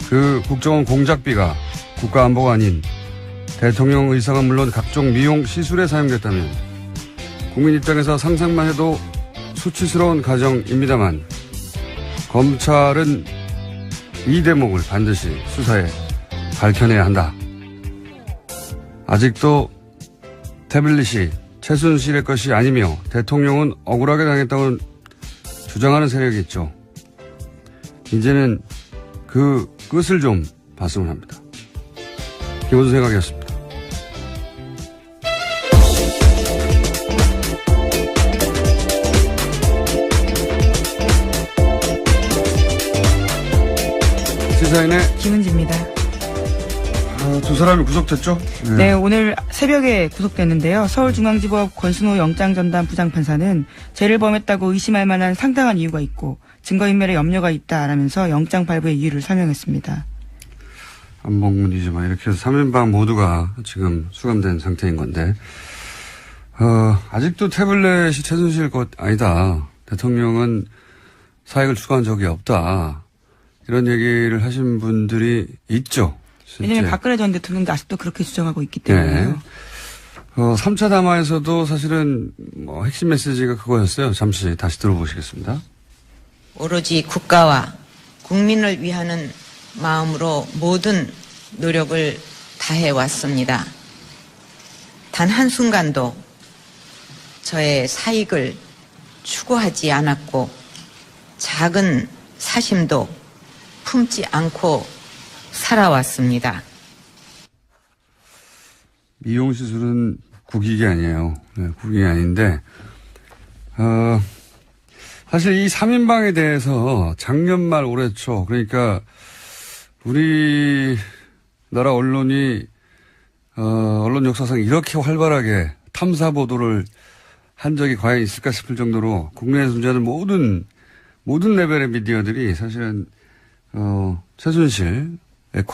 그 국정원 공작비가 국가안보가 아닌 대통령 의사가 물론 각종 미용 시술에 사용됐다면 국민 입장에서 상상만 해도 수치스러운 가정입니다만 검찰은 이 대목을 반드시 수사에 밝혀내야 한다. 아직도 태블릿이 최순실의 것이 아니며 대통령은 억울하게 당했다고 주장하는 세력이 있죠. 이제는 그 끝을 좀 봤으면 합니다. 김호준 생각이었습니다. 시사인의 김은지입니다. 두 사람이 구속됐죠? 네, 오늘 새벽에 구속됐는데요. 서울중앙지법 권순호 영장전담 부장판사는 죄를 범했다고 의심할 만한 상당한 이유가 있고 증거인멸에 염려가 있다라면서 영장 발부의 이유를 설명했습니다. 안봉근이지만 이렇게 해서 3인방 모두가 지금 수감된 상태인 건데, 아직도 태블릿이 최순실 것 아니다. 대통령은 사익을 추구한 적이 없다. 이런 얘기를 하신 분들이 있죠. 실제. 왜냐하면 박근혜 전 대통령도 아직도 그렇게 주장하고 있기 때문에요. 네. 3차 담화에서도 사실은 핵심 메시지가 그거였어요. 잠시 다시 들어보시겠습니다. 오로지 국가와 국민을 위하는 마음으로 모든 노력을 다해왔습니다. 단 한순간도 저의 사익을 추구하지 않았고 작은 사심도 품지 않고 살아왔습니다. 미용시술은 국익이 아니에요. 네, 국익이 아닌데, 사실 이 3인방에 대해서 작년 말 올해 초, 그러니까 우리나라 언론이, 언론 역사상 이렇게 활발하게 탐사 보도를 한 적이 과연 있을까 싶을 정도로 국내에 존재하는 모든 레벨의 미디어들이 사실은, 최순실의